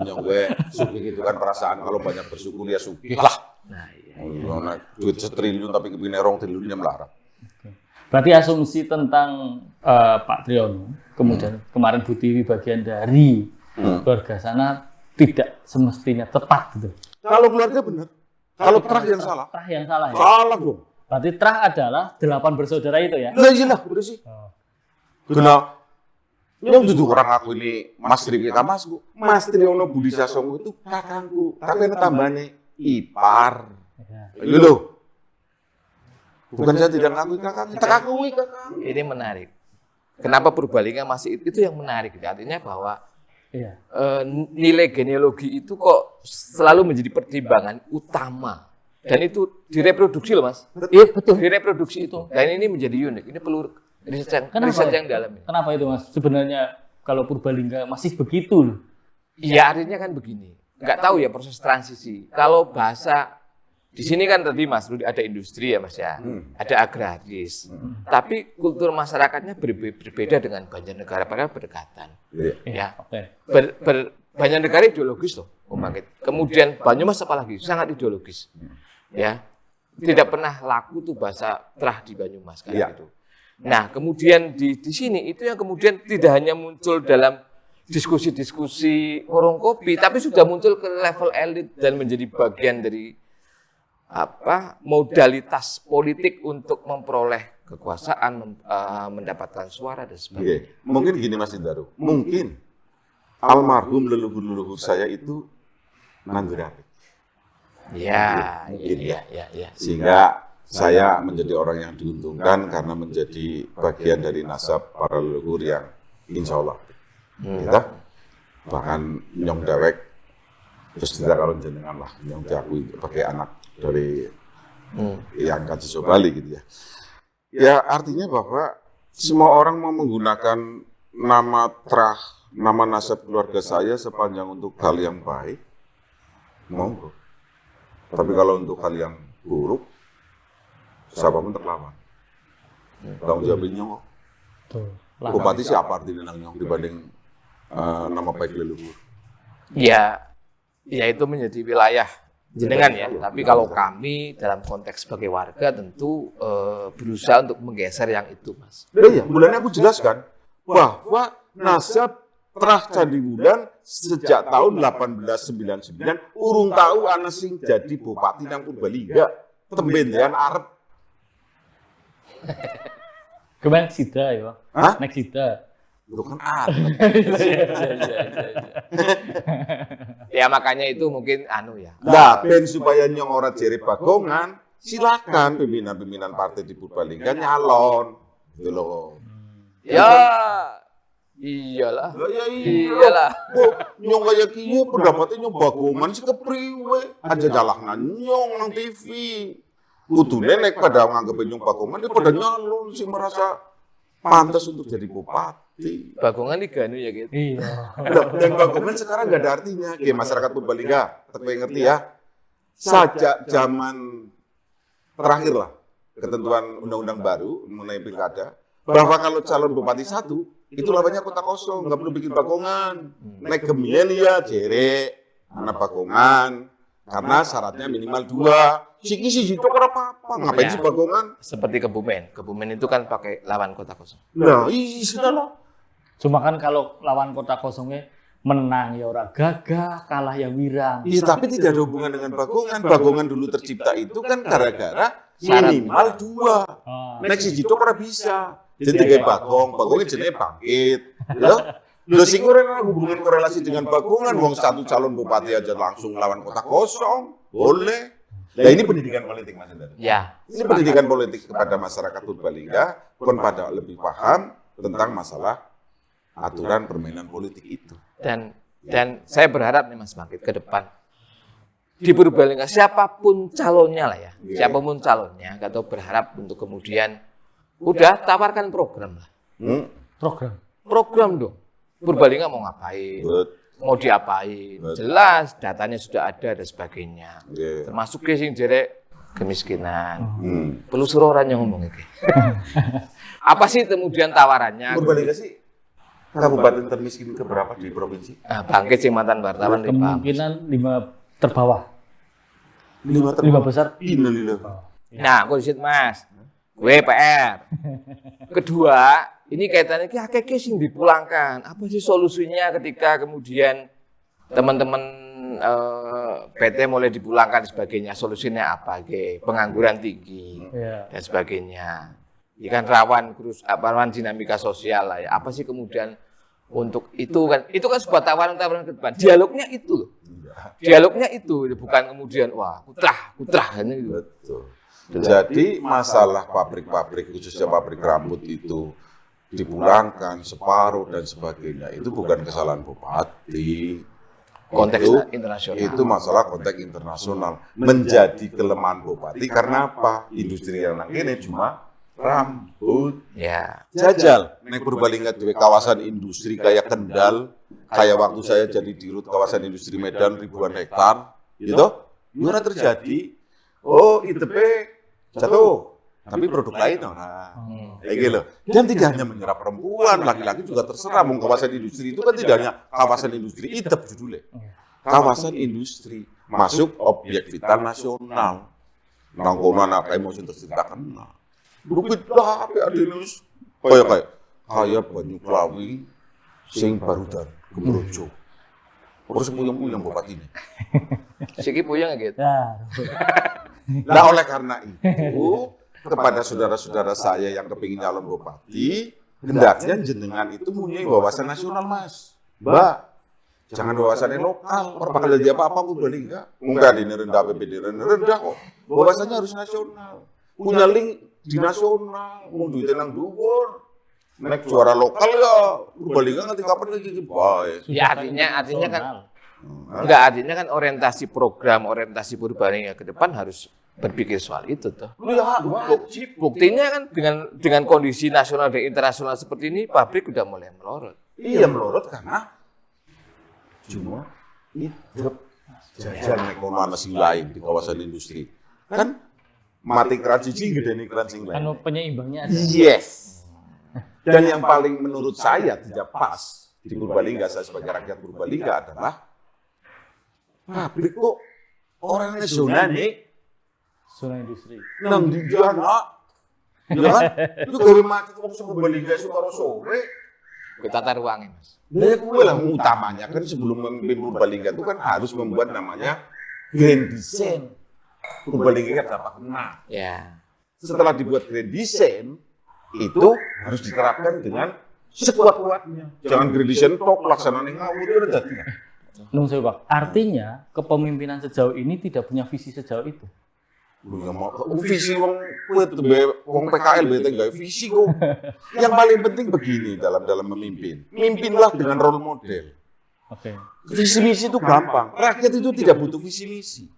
Nyong gue sugih gitu kan perasaan kalau banyak bersyukur ya sugih lah. Nah, iya. Nah, duit 1 triliun tapi kepingin 2 triliun yang melarat. Berarti asumsi tentang Pak Triyono, kemudian kemarin Bu Tiwi bagian dari keluarga sana tidak semestinya tepat gitu. Kalau keluarga benar. Kalau terah yang salah. Trah yang salah ya? Salah dong. Berarti trah adalah 8 bersaudara itu ya? Lah iya lah, udah sih. Kena yang duduk orang aku ini Mas Riki Kamasku. Mas Triyono Budi Sasongko itu kakangku. Tapi ada tambahnya ipar. Ya. Iya loh. Bukan saya tidak ngakui kakak, kita akui kakak. Ini menarik. Kenapa Purbalingga masih itu yang menarik? Artinya bahwa Iya. nilai genealogi itu kok selalu menjadi pertimbangan utama. Dan itu direproduksi loh Mas. Iya betul. Direproduksi itu. Dan ini menjadi unik. Ini perlu riset yang dalam ini. Kenapa itu Mas? Sebenarnya kalau Purbalingga masih begitu loh. Iya artinya kan begini. Nggak tahu ya proses transisi. Kalau bahasa di sini kan tadi Mas Rudi ada industri ya Mas ya. Ada agraris. Tapi kultur masyarakatnya berbeda dengan Banjarnegara padahal berdekatan. Ya. Oke. Banjarnegara ideologis loh, Bangkit. Kemudian Banyumas apalagi sangat ideologis. Ya. Tidak pernah laku tuh bahasa trah di Banyumas kan Iya. gitu. Nah, kemudian di sini itu yang kemudian tidak hanya muncul dalam diskusi-diskusi warung kopi, tapi sudah muncul ke level elit dan menjadi bagian dari modalitas politik untuk memperoleh kekuasaan, mendapatkan suara dan sebagainya. Oke, mungkin gini Mas Indaro. Mungkin almarhum leluhur-leluhur saya itu nandur Ya, Mungkin ya. sehingga saya menjadi orang yang diuntungkan karena menjadi bagian dari nasab para leluhur yang insya Allah kita bahkan nyong dewek terus tidak kalau jenengan lah nyong diakui sebagai anak dari yang Kajiso Bali gitu ya. Ya artinya bahwa semua orang mau menggunakan nama trah, nama nasab keluarga saya sepanjang untuk hal yang baik, monggo. Tapi kalau untuk hal yang buruk, siapapun terlawan. Tanggung jawabnya nyong. Tuh. Bupati siapa artinya nang nyong dibanding nama baik leluhur. Ya itu menjadi wilayah jenengan ya. Tapi kalau kami dalam konteks sebagai warga tentu berusaha untuk menggeser yang itu, Mas. Iya, mulanya aku jelaskan bahwa nasab Trah Candi Wulan sejak tahun 1899 urung tahu ana sing jadi bupati nang Purbalingga. Tembendean arep. Kemen sida ya. Hah? Nek sida. Lu kan arep. Ya makanya itu mungkin ya. Nah, ben supaya nyong ora jere bagongan, silakan pimpinan-pimpinan partai di Purbalingga nyalon. Gitu loh. Ya, iyalah. Lah ya Iyalah. Kok nyong kaya kiye pendapatnya nyong bagongan sih kepriwe. Aja jalakna nyong nang TV. Kudune nek pada nganggep nyong bagongan dia pada nyalon sih merasa pantas untuk jadi bupati. Bagongan diganu ya gitu. Iya. Dan bagongan sekarang nggak ada artinya. Kayak masyarakat Purbalingga, tapi ngerti ya. Sajak zaman terakhir lah ketentuan undang-undang baru mengenai pilkada, bahwa kalau calon bupati satu itu lawannya kota kosong, nggak perlu bikin bagongan. Nek gemien ya jere anak bagongan karena syaratnya minimal 2. Siki siji tok ora apa-apa, ngapain Ya. sih bagongan? Seperti Kebumen. Kebumen itu kan pakai lawan kota kosong. Nah, sudah lah. Cuma kan kalau lawan kota kosongnya menang ya ora gagah, kalah ya wirang. Iya, tapi tidak ada hubungan dengan bagongan. Bagongan dulu tercipta itu kan gara-gara minimal 2. Ah. Nek siji tok ora bisa. Jadi kayak bagongnya jenenge bangkit. Ya. Lho sing ora hubungan korelasi dengan bagongan, wong satu calon bupati aja langsung lawan kota kosong. Boleh. Nah, ini pendidikan politik Mas Hendar. Ya. Ini pendidikan politik kepada masyarakat Purbalingga pun pada lebih paham tentang masalah aturan permainan politik itu. Dan saya berharap nih Mas Bangkit ke depan di Purbalingga siapapun calonnya lah ya. Siapapun calonnya atau berharap untuk kemudian udah tawarkan program lah. Program. Program dong. Purbalingga mau ngapain? Mau diapain? Jelas datanya sudah ada dan sebagainya. Yeah. Termasuk sing jere kemiskinan. Perlu suruh orang yang ngomong iki. Apa sih kemudian tawarannya? Purbalingga sih kabupaten termiskin keberapa di provinsi? Nah, Bangkit sing mantan wartawan di Paham. Kemungkinan 5 terbawah. 5 5 besar. Innalillah. Nah, aku disit Mas. Gue PR. Kedua, ini kaitannya ki akeh sing dipulangkan. Apa sih solusinya ketika kemudian teman-teman PT mulai dipulangkan sebagainya? Solusinya apa? Pengangguran tinggi Iya. dan sebagainya. Ya kan rawan dinamika sosial lah ya. Apa sih kemudian untuk itu kan sebuah tawaran-tawaran ke depan. Dialognya itu loh. Dialognya itu bukan kemudian wah kutrah kan gitu. Betul. Jadi masalah pabrik-pabrik khususnya pabrik rambut itu dipulangkan separuh dan sebagainya itu bukan kesalahan bupati. Konteks itu, internasional. Itu masalah konteks internasional. Menjadi kelemahan bupati karena apa? Industri yang nang kene cuma rambut. Ya. Jajal nek Purbalingga duwe kawasan industri kayak Kendal, kayak waktu saya jadi dirut kawasan industri Medan ribuan hektar, gitu. Ora terjadi. Oh, ITP jatuh. Tapi produk lain orang. Kayak gitu. Dan tidak hanya menyerap perempuan, laki-laki juga terserah. Mau kawasan industri itu kan tidak hanya kawasan industri, ITEP judulnya. Kawasan industri masuk objek vital nasional. Nang kono anak kayak mau terceritakan. Bukit lah, apa ada news? Kayak Banyu Klawi, sing Barudan, Gemrojo. Terus puyeng-puyeng bupati ini. Siki puyeng gitu. Ya. Nah, oleh karena itu, kepada saudara-saudara saya yang kepingin nyalon bupati, hendaknya jenengan itu punya wawasan nasional, Mas. Mbak, jangan wawasannya lokal. Orang bakal jadi apa-apa pun boleh enggak. Enggak, ini rendah, PPD rendah kok. Wawasannya harus nasional. Punya link di nasional, mau duitnya nang dhuwur. Nek juara lokal ya, Purbalingga ngerti kapan lagi baik. Ya artinya kan enggak, artinya kan orientasi program, orientasi Purbalingga ke depan harus berpikir soal itu tuh. Ya, wajib. Buktinya kan dengan kondisi nasional dan internasional seperti ini, pabrik udah mulai melorot. Iya melorot karena cuma hidup jajan nek kono ana sing lain di kawasan industri. Kan mati keran siji gedeni keran sing lain. Anu penyeimbangnya ada. Yes. Dan yang paling menurut saya tidak pas di Purbalingga, saya sebagai rakyat Purbalingga adalah pabrik kok orangnya zona nih Zona industri. nang di jana. Ya kan? Itu gawe macet wong Purbalingga Sukaro sore. tata ruangnya, Mas. Nah, gue lah utamanya kan sebelum memimpin Purbalingga itu kan harus membuat namanya grand design. Purbalingga kan dapat kenal. Ya. Setelah dibuat grand design, itu harus diterapkan dengan sekuat-kuatnya. Jangan grand design tok pelaksanaan ngawur itu udah jadi. Nung sewu, Pak. Artinya kepemimpinan sejauh ini tidak punya visi sejauh itu. Lu nggak mau visi wong PKL bete nggak visi kok. Yang paling penting begini dalam memimpin, mimpinlah dengan role model. Oke. Visi misi itu gampang. Rakyat itu tidak butuh visi misi.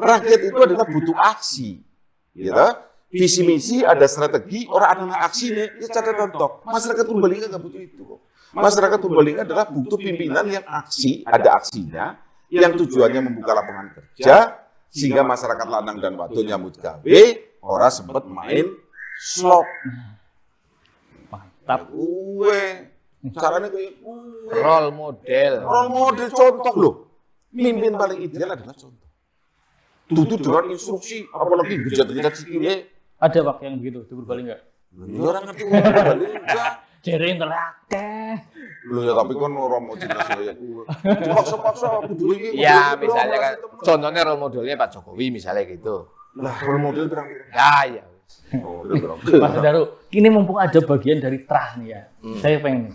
Rakyat itu adalah butuh aksi. Gitu. Visi misi ada strategi, orang ada aksi nih, ya catatan tok. Masyarakat Purbalingga nggak butuh itu kok. Masyarakat Purbalingga adalah butuh pimpinan yang aksi, ada aksinya, yang tujuannya membuka lapangan kerja, sehingga masyarakat lanang dan wadon nyambut gawe, orang sempat main slot. Mantap. Gue, caranya kayak gue. Role model. Role model contoh loh. Mimpin paling ideal adalah contoh. Tutup dengan instruksi, apalagi bejat-bejat sikilnya. Ada Pak yang begitu di Purbalingga? Lu orang ngerti Purbalingga. Jere interaktif. Lu ya tapi kan orang mau cinta saya gue. Paksa-paksa kudu iki. Ya, misalnya kan contohnya role modelnya Pak Jokowi misalnya gitu. Lah, role model pirang-pirang. Ya. Oh, udah pirang. Mas Daru, ini mumpung ada bagian dari terah nih ya. Saya pengen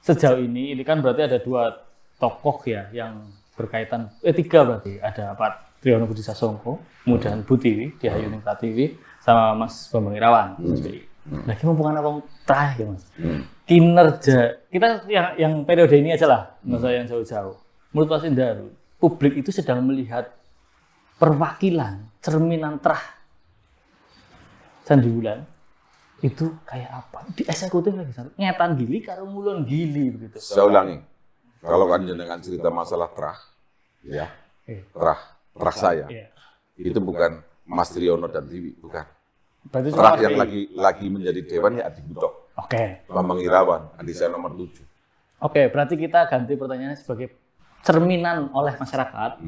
sejauh ini kan berarti ada 2 tokoh ya yang berkaitan, 3 berarti. Ada Pak Triyono Budi Sasongko, kemudian Bu Tiwi, Dihayuning Pratiwi, sama Mas Bambang Irawan. Nah, ini mumpung anak terah ya Mas. Kinerja kita yang periode ini aja lah, nggak usah yang jauh-jauh. Menurut Mas Indaru, publik itu sedang melihat perwakilan cerminan terah Sandi Wulan itu kayak apa? Di eksekutif lagi ngetan gili karo ngulon gili begitu. Saya ulangi. Kalau kan dengan cerita masalah terah, ya, terah saya, itu bukan Mas Triyono dan Tiwi, bukan. Berarti Terah yang lagi menjadi dewan ya Adi Budok. Oke. Bambang Irawan, adik saya nomor 7. Oke, berarti kita ganti pertanyaannya sebagai cerminan oleh masyarakat.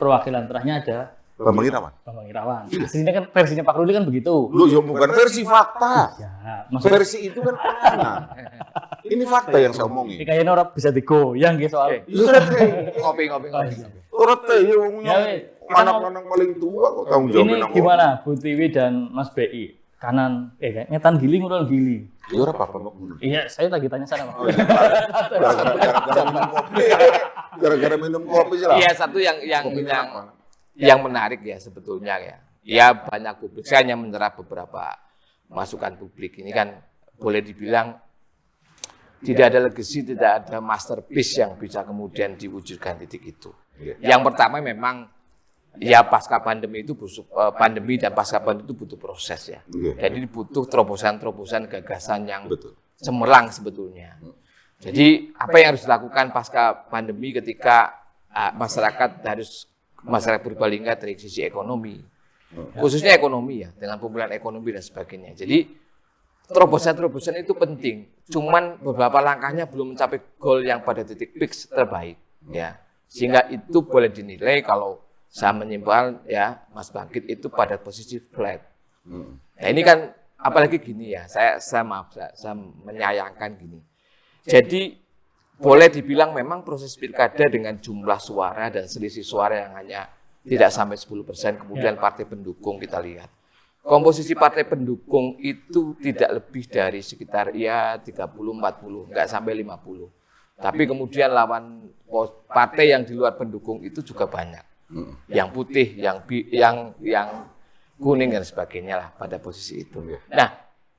Perwakilan terahnya ada Bambang Irawan. Bambang Irawan. Aslinya kan versinya Pak Rudi kan begitu. Lu ya bukan versi fakta. Ya, maksudnya Versi itu kan penanganan. Ini fakta yang saya omongin. ini kayaknya orang bisa digoyang gitu soal. Ngopi. Orang teh yang Ya, wes. anak-anak paling tua kok tanggung jawabnya. Ini gimana Bu Tiwi dan Mas BI? Kanan, ngetan gili ngulon gili. Ya ora apa-apa kok. Iya, saya lagi tanya sana Pak. Gara-gara minum kopi. Gara-gara minum kopi sih lah. Iya, satu yang menarik ya sebetulnya ya. Ya banyak publik. Saya hanya menyerap beberapa masukan publik. Ini kan boleh dibilang tidak ada legacy, tidak ada masterpiece yang bisa kemudian diwujudkan titik itu. Yang pertama memang ya pasca pandemi itu pandemi dan pasca pandemi itu butuh proses ya. Jadi butuh terobosan-terobosan gagasan yang cemerlang sebetulnya. Jadi apa yang harus dilakukan pasca pandemi ketika masyarakat Purbalingga dari sisi ekonomi, khususnya ekonomi ya, dengan pemulihan ekonomi dan sebagainya. Jadi terobosan-terobosan itu penting. Cuman beberapa langkahnya belum mencapai goal yang pada titik fix terbaik ya. Sehingga itu boleh dinilai kalau saya menyimpulkan ya Mas Bangkit itu pada posisi flat. Nah ini kan apalagi gini ya, saya menyayangkan gini. Jadi boleh dibilang memang proses pilkada dengan jumlah suara dan selisih suara yang hanya tidak sampai 10%, kemudian partai pendukung kita lihat. Komposisi partai pendukung itu tidak lebih dari sekitar ya 30-40, nggak sampai 50. Tapi kemudian lawan partai yang di luar pendukung itu juga banyak. Yang putih, yang kuning dan sebagainya lah pada posisi itu. Nah,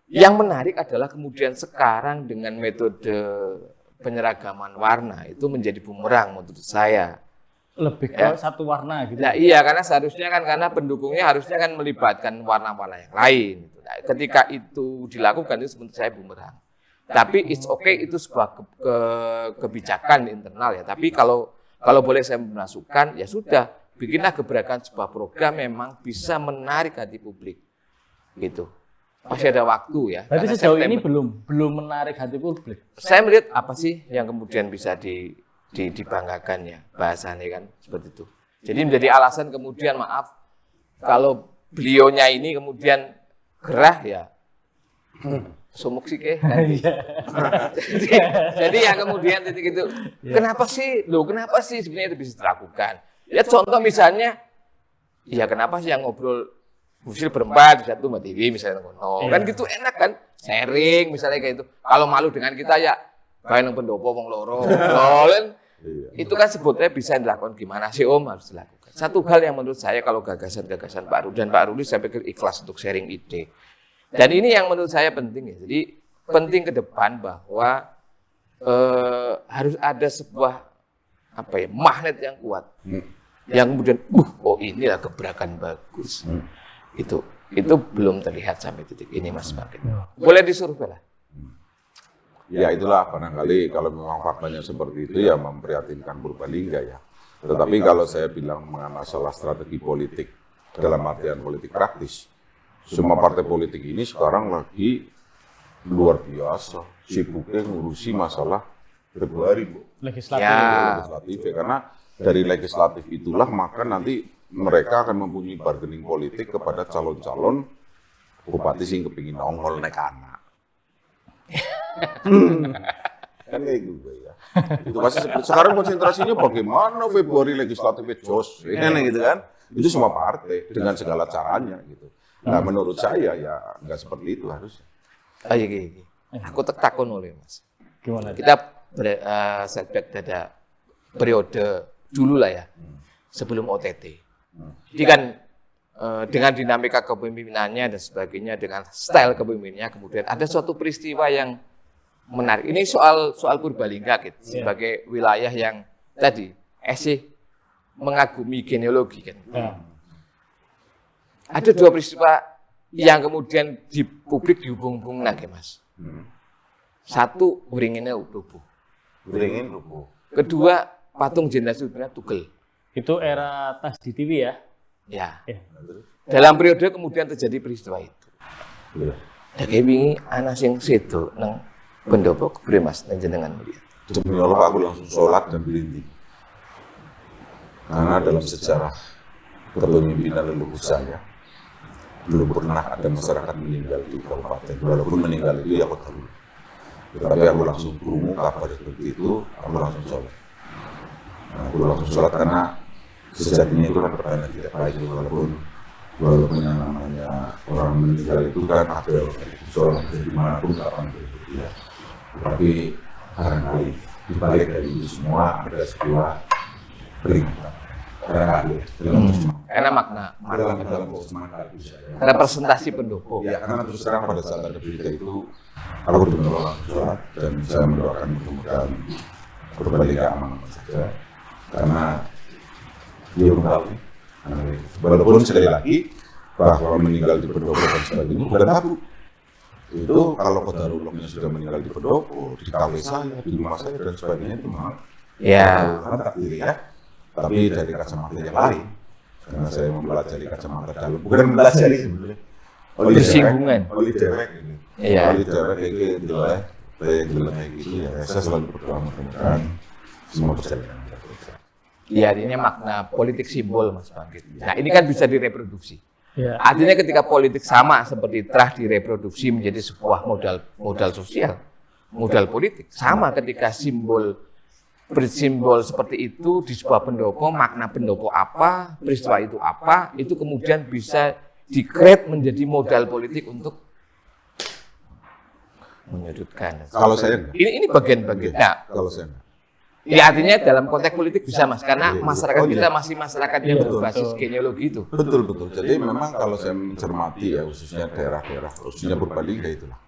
yang menarik adalah kemudian sekarang dengan metode penyeragaman warna itu menjadi bumerang menurut saya. Lebih ke satu warna gitu. Nah, iya, karena seharusnya kan karena pendukungnya harusnya kan melibatkan warna-warna yang lain. Nah, ketika itu dilakukan itu menurut saya bumerang. Tapi it's okay, itu sebuah kebijakan internal ya. Tapi kalau boleh saya memasukkan, ya sudah, bikinlah gebrakan sebuah program memang bisa menarik hati publik. Gitu. Masih ada waktu ya. Berarti sejauh ini belum menarik hati publik. Saya melihat apa sih yang kemudian bisa dibanggakan ya, bahasanya kan seperti itu. Jadi menjadi alasan kemudian maaf kalau beliaunya ini kemudian gerah ya sumuk sih ke. Jadi yang kemudian titik itu, kenapa sih sebenarnya itu bisa dilakukan? Ya contoh misalnya, ya kenapa sih yang ngobrol musil berempat di satu Mbak TV misalnya kan gitu enak kan, sharing misalnya kayak itu. Kalau malu dengan kita ya, kayak nang pendopo wong loro, kan itu kan sebetulnya bisa dilakukan gimana sih Om harus dilakukan. Satu hal yang menurut saya kalau gagasan-gagasan Pak Rudi dan Pak Rudi saya pikir ikhlas untuk sharing ide. Dan ini yang menurut saya penting ya. Jadi penting ke depan bahwa harus ada sebuah magnet yang kuat. Yang kemudian oh inilah gebrakan bagus. Itu belum terlihat sampai titik ini Mas Martin. Boleh disurvei lah. Ya itulah barangkali kalau memang faktanya seperti itu ya memprihatinkan Purbalingga ya. Tetapi kalau saya bilang mengenai masalah strategi politik dalam artian politik praktis, semua partai politik ini sekarang lagi luar biasa sibuknya ngurusi masalah Februari, Bu. Legislatif ya, karena dari legislatif itulah maka nanti mereka akan mempunyai bargaining politik kepada calon-calon bupati sing kepingin nongol naik anak. Kan kayak gitu ya. Itu pasti sekarang konsentrasinya bagaimana Februari legislatif jos, kan gitu kan? Itu semua partai dengan segala caranya gitu. Nah menurut saya ya nggak seperti itu harusnya. Oh iya. Aku takon oleh Mas. Gimana? Kita setback pada periode dulu lah ya, sebelum OTT. Jadi kan dengan dinamika kepemimpinannya dan sebagainya, dengan style kepemimpinannya, kemudian ada suatu peristiwa yang menarik. Ini soal Purbalingga gitu, sebagai wilayah yang tadi mengagumi genealogi kan. Ada dua peristiwa yang kemudian di publik dihubung-hubung lagi Mas. Satu, Uringinnya rubuh. Kedua, patung Jenderal Sudirman tugel. Itu era tas di TV ya? Ya. Dalam periode kemudian terjadi peristiwa itu. Dan kayak wingi anak sing sedo nang pendopo kebre Mas nang jenengan melihat. Demi Allah aku langsung sholat dan berhenti. Karena dalam sejarah kepemimpinan leluhur saya belum pernah ada masyarakat meninggal di kabupaten. Walaupun meninggal itu ya kota dulu. Tetapi aku langsung berumur kabar seperti itu, aku langsung sholat. Nah, aku langsung sholat karena sejatinya itu kan pertanyaan tidak baik, walaupun yang namanya orang meninggal itu kan ada sholat dari dimanapun kapan gitu ya. Tapi barangkali dibalik dari itu semua ada sebuah peringatan. Karena makna dalam semangat representasi pendopo. Ya, karena terus terang pada saat ada berita itu aku benar-benar sholat dan saya mendoakan mudah-mudahan Purbalingga aman-aman saja. Karena dia tahu, walaupun sekali lagi bahwa meninggal di pendopo dan sebagainya bukan tabu. Itu kalau qadarullah sudah meninggal di pendopo, di KW saya, di rumah saya dan sebagainya itu memang karena takdir ya. Tapi dari kacamata yang lain, karena saya mempelajari kacamata dalam, bukan mempelajari sebenarnya. Bersinggungan. Oleh dewek ini. Iya. Oleh dewek kayak gitu lah. Kayak gitu ya. Saya selalu berdoa mudah-mudahan semua berjalan dengan baik. Iya, artinya makna politik simbol Mas Bangkit. Nah, ini kan bisa direproduksi. Ya. Artinya ketika politik sama seperti telah direproduksi menjadi sebuah modal sosial, modal politik. Sama ketika bersimbol seperti itu di sebuah pendopo, makna pendopo apa, peristiwa itu apa, itu kemudian bisa di-create menjadi modal politik untuk menyudutkan. Kalau saya enggak. Ini bagian-bagian. Nah, Kalau saya enggak. ya artinya dalam konteks politik bisa Mas, karena masyarakat kita masih masyarakat yang berbasis genealogi itu. Betul. Jadi memang kalau saya mencermati ya khususnya daerah-daerah, khususnya Purbalingga itulah.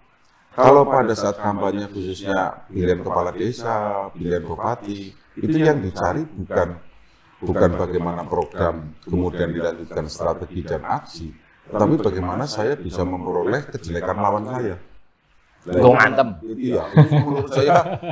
Kalau pada saat kampanye khususnya pilihan kepala desa, pilihan bupati, itu yang dicari bukan bagaimana program kemudian dilanjutkan strategi dan aksi, tapi bagaimana saya bisa memperoleh kejelekan lawan saya. Dong antem. Iya, itu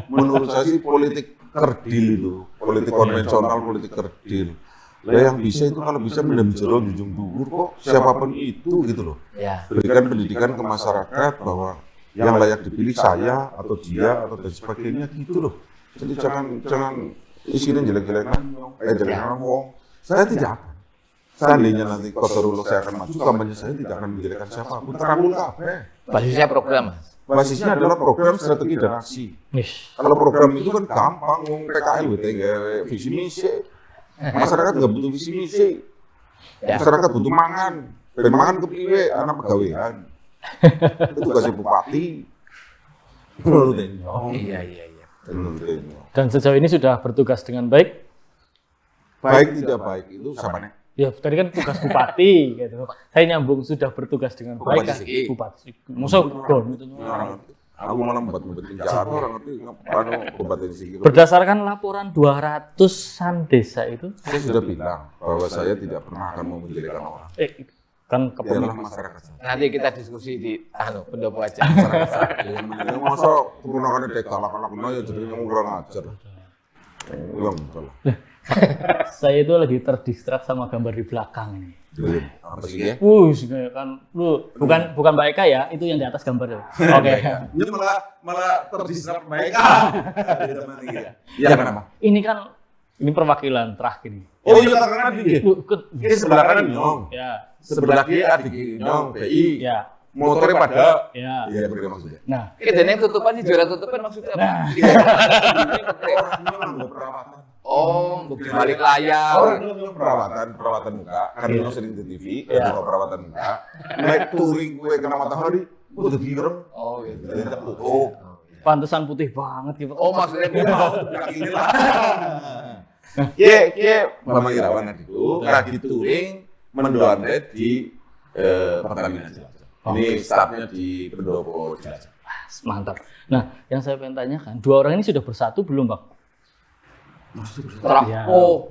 menurut saya sih politik kerdil itu, politik konvensional, politik kerdil. Lah yang bisa itu kalau bisa mendem jero junjung dhuwur kok siapapun itu gitu loh. Ya. Berikan pendidikan ke masyarakat bahwa yang layak dipilih saya atau dia atau dan sebagainya gitu loh. Jadi jangan isinya jelek-jelekan, jelekan wong. Saya tidak akan. seandainya nanti Kosorullah saya akan maju, kampanye saya tidak akan menjelekan siapapun, terangul kabeh. Basisnya program, Mas. Basisnya adalah program, strategi, dan aksi. Kalau program itu kan gampang, ngomong PKL, visi misi. Masyarakat nggak butuh visi misi. Masyarakat butuh mangan. Dan mangan kepriwe, anak pegawaian. Itu tugasnya bupati. Iya. Dan sejauh ini sudah bertugas dengan baik? Baik tidak baik itu sama nih. Ya, tadi kan tugas bupati gitu. Saya nyambung sudah bertugas dengan baik kan? Bupati. Bupati. Musuh don itu. Aku malah membuat jalan orang ngerti anu bupati sih. Berdasarkan laporan 200-an desa itu, Saya sudah bilang bahwa saya tidak pernah akan menjelekan orang. kan Ialah kepemimpinan. masyarakat. Nanti kita diskusi di pendopo aja. Yang masa keponakan dek galak-galakno ya jadi ngomong kurang ajar. Yang betul. Saya itu lagi terdistrak sama gambar di belakang ini. Apa sih ya? Kan lu bukan Mbak Eka ya, itu yang di atas gambar. Oke. Ini malah terdistrak baik. Iya kenapa? Ini kan perwakilan terakhir ini. Oh iya karena dia. Ini sebelah kanan nyong. Ya. Sebelah kiri adik nyong PI. Ya. Motornya pada. Ya. Iya betul maksudnya. Nah, Kita yang tutupan di juara tutupan maksudnya apa? Orang nggak perawatan. Oh, bukti balik layar. Orang perawatan muka. Kan lu sering di TV, kalau perawatan muka. Naik touring gue kena matahari, gue udah girem. Oh gitu. Jadi tak tutup. pantesan putih banget gitu. Oh maksudnya dia mau Ini lah. Bambang Irawan adikku lagi touring mendoane di Pertamina Cilacap. Ini startnya di Pendopo Cilacap. Mantap. Nah, yang saya pengen tanyakan, dua orang ini sudah bersatu belum, Bang? Ya. Oh,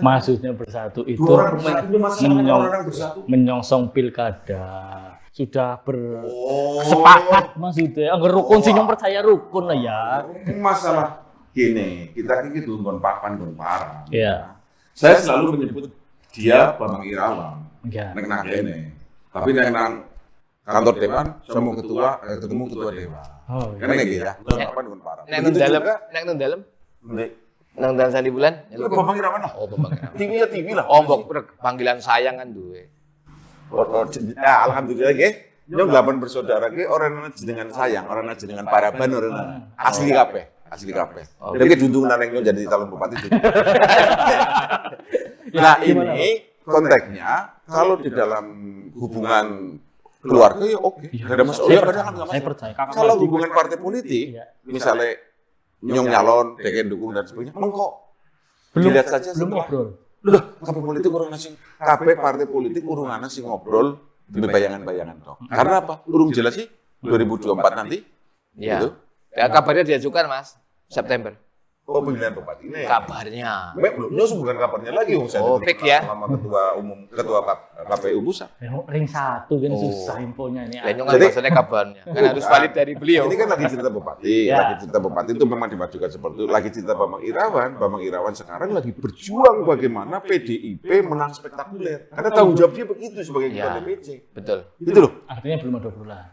Maksudnya bersatu itu menyongsong pilkada. Sudah bersepakat maksudnya. Angger rukun sih yang percaya rukun lah ya. Masalah gini, kita ini tuntun papan parang. Iya. Saya selalu menyebut dia Bambang Irawan. Iya. Nek nang kene. Tapi nek nang kantor dewan sama ketemu ketua dewan. Oh, iya. Kan iki ya. Papan parang. neng dalam, nang dalam Sandi Bulan. Bambang Irawan lah. Oh, Bambang Irawan. TV ya TV lah. Oh, mbok panggilan sayang kan duwe. Ya, alhamdulillah nggih. Nyong 8 bersaudara ki orang ana jenengan sayang, orang ana jenengan paraban, orang ana asli kabeh, asli kabeh. Dadi dundung nang nyong jadi calon bupati. Nah, ini konteksnya kalau di dalam hubungan keluarga ya oke. Enggak ada masalah. Ya padahal enggak Saya masalah. percaya. Kakak Kalau pasti- hubungan partai politik, Iya. misalnya nyong nyalon, deken dukung dan sebagainya, mengko belum dilihat saja belum setelah. ngobrol. Loh, kabeh politik urung sing kabeh partai politik urung ana sing ngobrol di bayangan-bayangan tok. Karena apa? Urung jelas sih 2024 nanti. Iya. Gitu. Ya kabarnya diajukan, Mas. September. Oh, pemilihan bupati ini. Kabarnya. Belum bukan kabarnya lagi saya Oh, diterima fix ya? sama ketua KPU pusat. Ring satu kan susah infonya ini. Lah nyong kan maksudnya kabarnya. Kan harus valid dari beliau. Ini kan lagi cerita bupati, Ya. lagi cerita bupati itu memang dimajukan seperti itu. Lagi cerita Bambang Irawan sekarang lagi berjuang bagaimana PDIP menang spektakuler. Karena tanggung jawab dia begitu sebagai ketua Ya. DPC. Betul. Itu loh. Artinya belum ada bulan.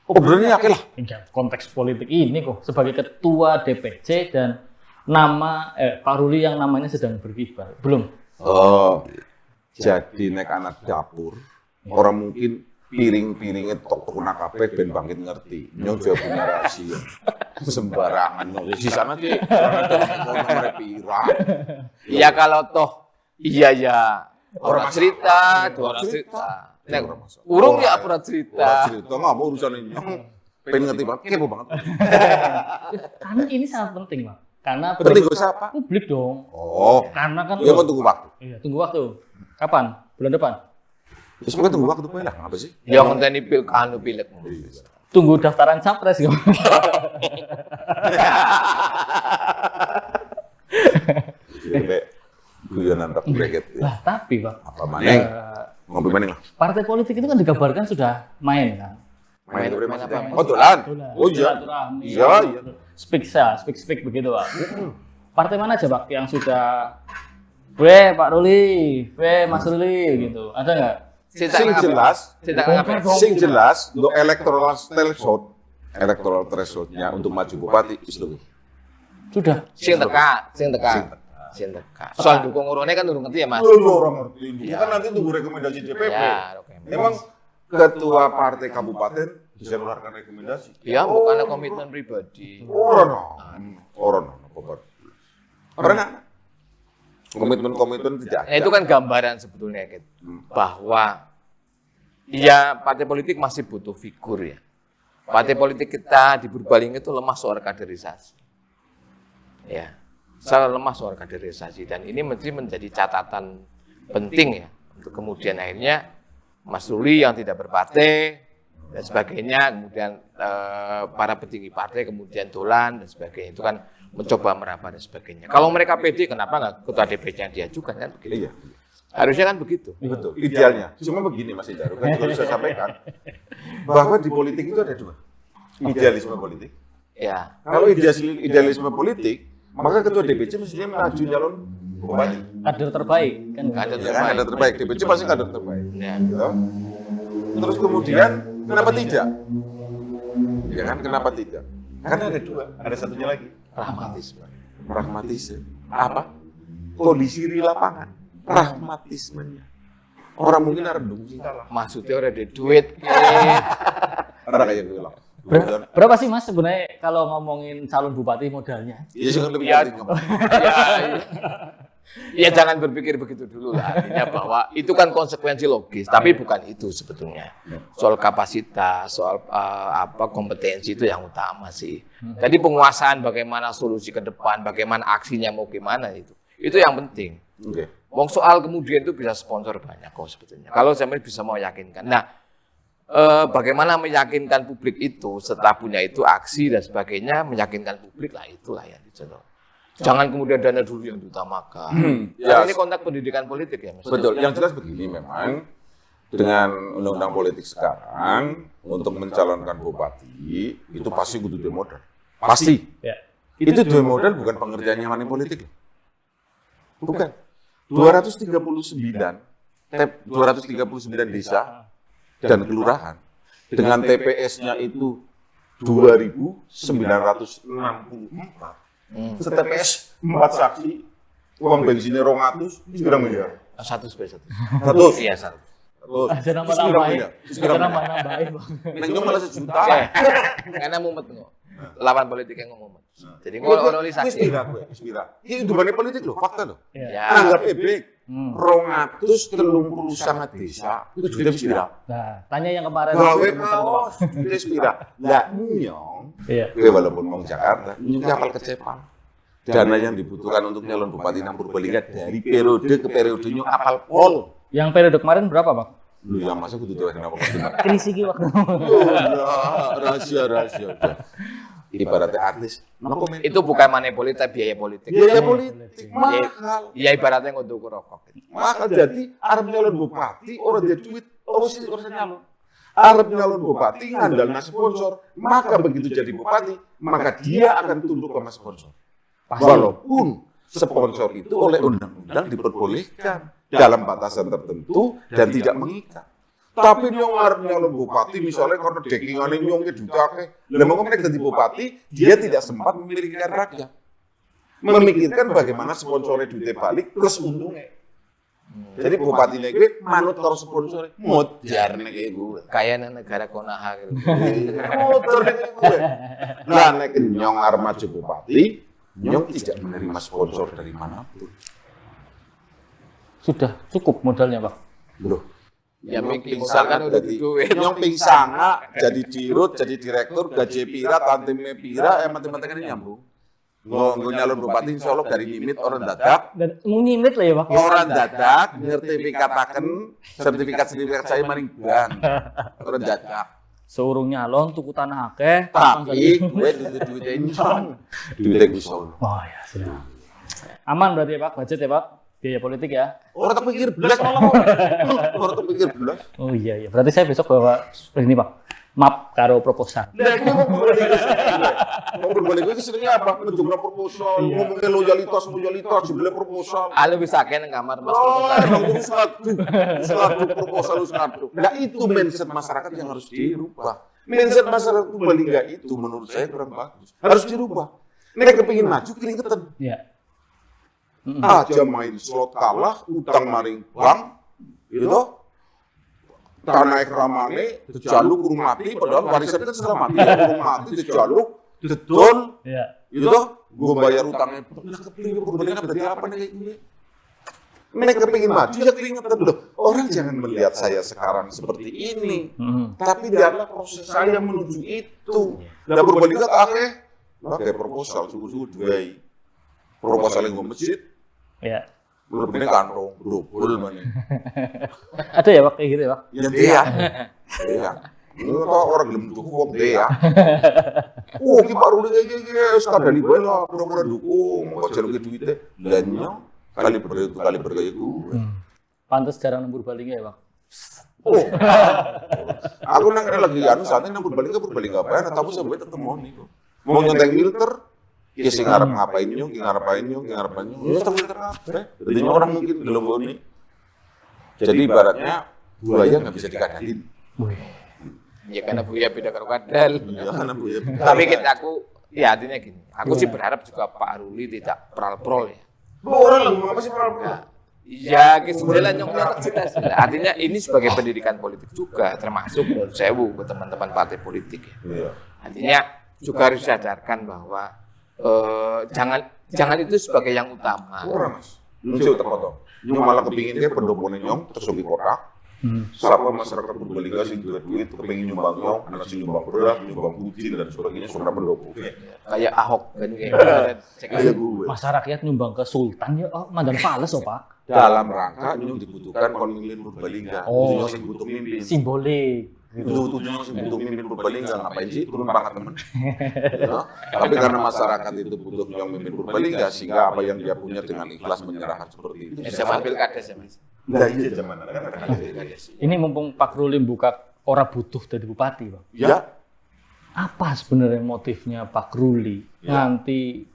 Obrolannya yakin lah. Enggak, konteks politik ini kok sebagai ketua DPC dan nama Pak Ruli yang namanya sedang berkibar. Belum. Oh, jadi nek anak dapur, orang mungkin piring-piringnya tok-tok kabeh ben bangkit ngerti. Nyong jawab punya rahasia. Sembarangan nyong. Di sana sih, nomor pirang. Iya kalau toh iya ya. Orang Orang cerita, dua orang cerita. Nek urung ya pura cerita. Cerita nggak mau urusan ini. Nyong pengen ngerti banget, kepo banget. Karena ini sangat penting, Pak. Karena Penting gue siapa? publik dong. Oh, Karena kan ya mau tunggu waktu. Iya, tunggu waktu. Kapan? Bulan depan. Ya semoga tunggu waktu lah, apa sih? Ya ngenteni pilek. Tunggu daftaran capres gitu. Jadi guyonan tak breket. Lah, tapi Pak, Apa maneng? eh, Ngopi maneng lah. partai politik itu kan dikabarkan sudah main kan. Main Main maksudnya. apa? Oh, dolan. Dolan. Oh iya. Silaturahmi. Iya, iya. Speak begitu Pak. Partai mana aja Pak yang sudah Pak Ruli, Mas Ruli gitu. Ada nggak? Sing jelas, sing jelas untuk electoral thresholdnya untuk maju bupati is lebih. Sudah. Sing teka. Sing tekan. Soal dukung urune kan durung ngerti ya, Mas. Lu orang ngerti. Kan nanti tunggu rekomendasi DPP. Ya, oke. Memang ketua partai kabupaten bisa mengeluarkan rekomendasi. Ya, bukannya komitmen pribadi. Orang. Karena komitmen tidak ada. Nah, itu kan gambaran sebetulnya gitu. Bahwa ya partai politik masih butuh figur ya. Partai politik kita di Purbalingga itu lemah soal kaderisasi. Ya, sangat lemah soal kaderisasi dan ini mesti menjadi catatan penting ya untuk kemudian akhirnya Mas Ruli yang tidak berpartai dan sebagainya, kemudian para petinggi partai kemudian dolan dan sebagainya itu kan mencoba merapat dan sebagainya. Kalau mereka pede, kenapa nggak ketua DPC-nya diajukan kan begitu? Iya. Harusnya kan begitu. Betul. Idealnya. Cuma begini Mas Idaru, kan juga saya sampaikan bahwa di politik itu ada dua. Idealisme politik. Ya. Kalau idealisme politik, maka ketua DPC mestinya maju calon bupati. Kader terbaik kan. Kader Ya kan, kader terbaik. DPC pasti kader terbaik. Ya. Gitu. Terus kemudian, kenapa tidak? Ya kan, kenapa tidak? Karena ada dua, ada satunya lagi. Pragmatisme. Pragmatisme. Apa? Kondisi di lapangan. Pragmatismenya. Orang mungkin harus dukung sih salah. Maksudnya udah ada duit. Ada kayak gue lah. Berapa sih Mas sebenarnya kalau ngomongin calon bupati modalnya? Ya sih kan lebih Ya. penting ngomong. Ya jangan berpikir begitu dulu lah. Artinya bahwa itu kan konsekuensi logis, tapi bukan itu sebetulnya. Soal kapasitas, soal kompetensi itu yang utama sih. Jadi penguasaan bagaimana solusi ke depan, bagaimana aksinya mau gimana itu yang penting. Oke. Wong soal kemudian itu bisa sponsor banyak kok sebetulnya. Kalau saya bisa meyakinkan. Nah, bagaimana meyakinkan publik itu setelah punya itu aksi dan sebagainya, meyakinkan publik lah itulah yang dicontoh. Jangan kemudian dana dulu yang diutamakan. Ya, Ini konteks pendidikan politik ya, Mas. betul. Yang jelas begini memang dengan undang-undang politik sekarang untuk mencalonkan bupati itu pasti butuh dua modal. Pasti. Ya. Itu dua modal bukan pengerjaannya money politik. Bukan. 239 desa dan kelurahan dengan TPS-nya itu 2.964. TPS 4 saksi, uang bensinnya 200, itu berapa miliar? 100 by 100. 100. Iya, 100. Aja nambah-nambahin. Aja nambah-nambahin. Neng malah sejuta. Karena mumet kok. Lawan politik yang ngomong. Jadi kalau oleh saksi. Inspira. Ini hubungannya politik loh, fakta loh. Ya. Anggap ebek. 230 sangat desa itu juta Spira. Nah, tanya yang kemarin. Gawe kaos juta Spira. Lah nyong. Iya. Gue walaupun mau Jakarta, nyong kapal kecepang. Dana yang dibutuhkan untuk nyalon bupati nang Purbalingga dari periode ke periode nyong kapal pol. Yang periode kemarin berapa, Pak? Lu yang masa kudu tuh kenapa kok Krisi ki waktu. rahasia. Ibaratnya artis, no komen. Itu bukan money politik, biaya politik. Biaya politik mahal. Ya ibaratnya untuk rokok. Maka jadi Arab nyalon bupati orang dia duit orang nyalon. Arab nyalon bupati ngandalna sponsor, maka begitu jadi bupati, maka dia akan tunduk sama sponsor. Walaupun sponsor itu oleh undang-undang diperbolehkan dalam batasan tertentu dan tidak mengikat. Tapi nyong arep nyalon bupati misalnya karena dekingane nyongnya ditake. Lah mongko nek dadi bupati, dia tidak sempat memikirkan rakyat. Memikirkan bagaimana sponsornya duitnya balik plus untungnya. Jadi bupatinya gue manut karo sponsornya. Modar nek gue. Kayak negara konaha gitu. Motor nek gue. Lah nek nyong arep maju bupati, nyong tidak menerima sponsor dari manapun. Sudah cukup modalnya, Pak. Loh. Ya misalkan udah duit. Nyong pingsana, jadi dirut, jadi direktur, gaji pira, tantime pira, mati-matikan ini nyambung. Nggak nyalon bupati, insya Allah dari mimit orang dadak. Dan nyimit lah ya, Pak. Orang dadak, sertifikat saya maring bank. Orang dadak. Seurung nyalon tuku tanah akeh. Tapi, gue duitnya nyong. Duitnya gue solo. Oh ya, sudah. Aman berarti ya, Pak, budget ya, Pak. Biaya politik ya. Orang terpikir belas malah. Orang terpikir belas. Oh iya, berarti saya besok bawa ini, Pak. Map karo proposal. Nah, gue mau berbalik gue kesenengnya apa? Ngejumlah proposal, ngomongin loyalitas, jumlah proposal. Lu bisa kan kamar Mas Satu proposal satu. Nah itu mindset masyarakat yang harus dirubah. Mindset masyarakat Purbalingga itu menurut saya kurang bagus. Harus dirubah. Mereka kepingin maju, keringetan. Iya. aja main slot kalah, utang maring bank, gitu. Tanah ekramane, dijaluk kurung mati, padahal warisan kan setelah mati, kurung mati, dijaluk, didol, gitu. Gue bayar utangnya, nah kepingin Purbalingga berarti apa nih kayak gini? Mereka kepingin maju, ya keringetan loh. Orang jangan melihat saya sekarang seperti ini, tapi lihatlah proses saya menuju itu. Dan Purbalingga pakai proposal, suku-suku dua proposal yang gue masjid, Purbalingga kantong, berubul mana? Ada ya Pak kayak gitu ya Pak? Ya dia, nggak tahu orang belum dukung dia. Oh, kita baru kayak sekadar di bawah, pura-pura dukung, mau jalur ke duitnya, lanyo kali bergaya gue. Pantas jarang nang Purbalingga ya Pak? Oh, aku nang lagi santai nang Purbalingga apa? Nah, tapi sampai ketemu nih kok. Mau nyenteng filter, ya sing ngarep ngapain nyong, ya tak filter apa? Jadi orang mungkin belum ini. Jadi ibaratnya buaya nggak bisa dikadain. Ya karena Buya beda karo kadal. Ya karena buaya. Tapi aku, ya artinya gini, aku sih berharap juga Pak Ruli tidak pral-prol ya. Orang lah, apa sih pral-pral? Ya, sebenarnya nyongnya jelas. Artinya ini sebagai pendidikan politik juga, termasuk menurut saya ke teman-teman partai politik ya. Artinya juga harus disadarkan bahwa jangan itu sebagai yang utama. Orang mas, lucu terpotong. Nyong malah kepingin kayak pendoponin nyong terus di kotak. Siapa masyarakat Purbalingga sih juga duit, kepingin nyumbang nyong, anak sih nyumbang beras, nyumbang kucing dan sebagainya, sudah pendopo. Kayak Ahok kan kayak gue. Masa rakyat nyumbang ke Sultan ya, mandan fales oh Pak. Dalam rangka nyong dibutuhkan pemimpin Purbalingga. Oh. Nyong sih butuh mimpin. Simbolik. Nyong sih butuh mimpin Purbalingga, ngapain sih turun pangkat teman. Tapi karena masyarakat itu butuh nyong mimpin Purbalingga, sehingga apa yang dia punya dengan ikhlas menyerahkan seperti itu. zaman pilkades ya Mas. Nah iya zaman Ini mumpung Pak Ruli buka ora butuh jadi bupati Pak. ya. Apa sebenarnya motifnya Pak Ruli nanti?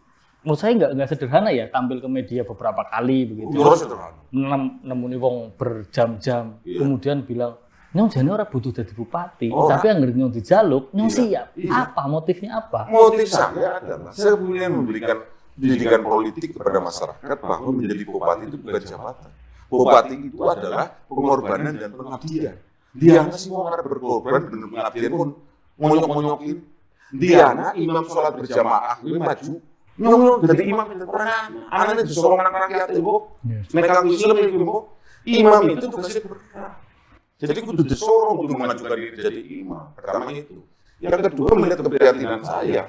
Menurut saya nggak sederhana ya tampil ke media beberapa kali begitu. Terus sederhana. Nemuni wong berjam-jam, kemudian bilang nyong jane ora butuh jadi bupati, Oh, tapi anggar nyong dijaluk, nyong Iya. siap. Iya. Apa motifnya apa? Motif saya adalah saya ingin memberikan pendidikan politik kepada masyarakat bahwa menjadi bupati itu bukan jabatan. Bupati itu adalah pengorbanan dan pengabdian. Dia nggak sih mau berkorban dan pengabdian pun monyok-monyokin. Dia imam sholat berjamaah, ini maju. Nyong jadi imam itu orang anaknya disorong anak rakyat itu, mereka Muslim itu, imam itu tugasnya berat. Jadi kudu disorong, kudu mengajukan diri jadi imam. Pertama itu. Yang kedua melihat keprihatinan saya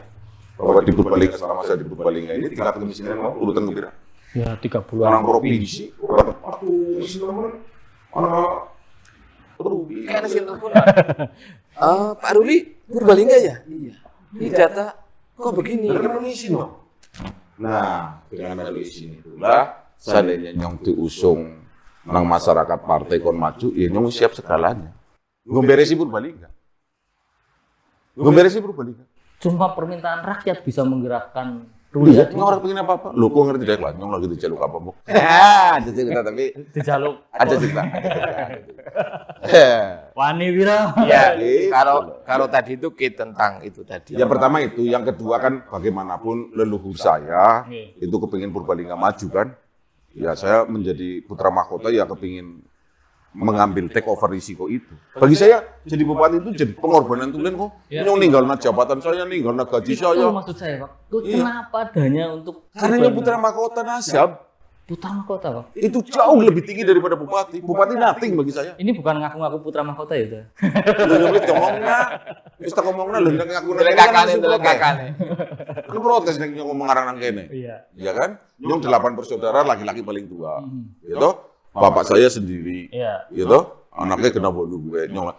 bahwa di Purbalingga selama saya di Purbalingga ini tingkat kemiskinan urutan kebira. Ya 30-an. Orang provinsi, orang Rubi. Kayak nasi telepon. Pak Ruli Purbalingga ya? Iya. Ini data kok begini? Nah, dengan ada sini itulah seandainya nyong diusung nang masyarakat partai kon maju, ya nyong siap segalanya. Ngomberesi Purbalingga. Cuma permintaan rakyat bisa menggerakkan Ruli. Iya, nyong orang pengen apa-apa. Lu kok ngerti deh, nyong lagi dijaluk apa, Bu? Ada cerita tapi Dijaluk. ada cerita. Wani Wira. Ya, Gitu. kalau tadi itu tentang itu tadi. Yang pertama itu, yang kedua kan bagaimanapun leluhur saya Oke. itu kepingin Purbalingga maju kan. Ya saya menjadi putra mahkota ya kepingin mengambil take over risiko itu. Bagi saya jadi bupati itu jadi pengorbanan tulen kok. Ya. Nyong ninggalna jabatan saya, ninggalna gaji Itu saya. maksud saya Pak. Itu Iya. kenapa adanya untuk Karena yang putra mahkota nasab putra mahkota Pak? itu jauh lebih tinggi daripada bupati. Bupati nothing bagi saya. Ini bukan ngaku-ngaku putra mahkota ya? Tuh? Lu nyong ngomongna, wis tak ngomongna lho nek aku Delek kakane. Kan protes nek nyong ngomong ngarang nang kene. Iya. Iya kan? Nyong 8 bersaudara, laki-laki paling tua. Gitu. Bapak saya sendiri. Iya. Gitu. Anaknya kena bolu gue. Nyong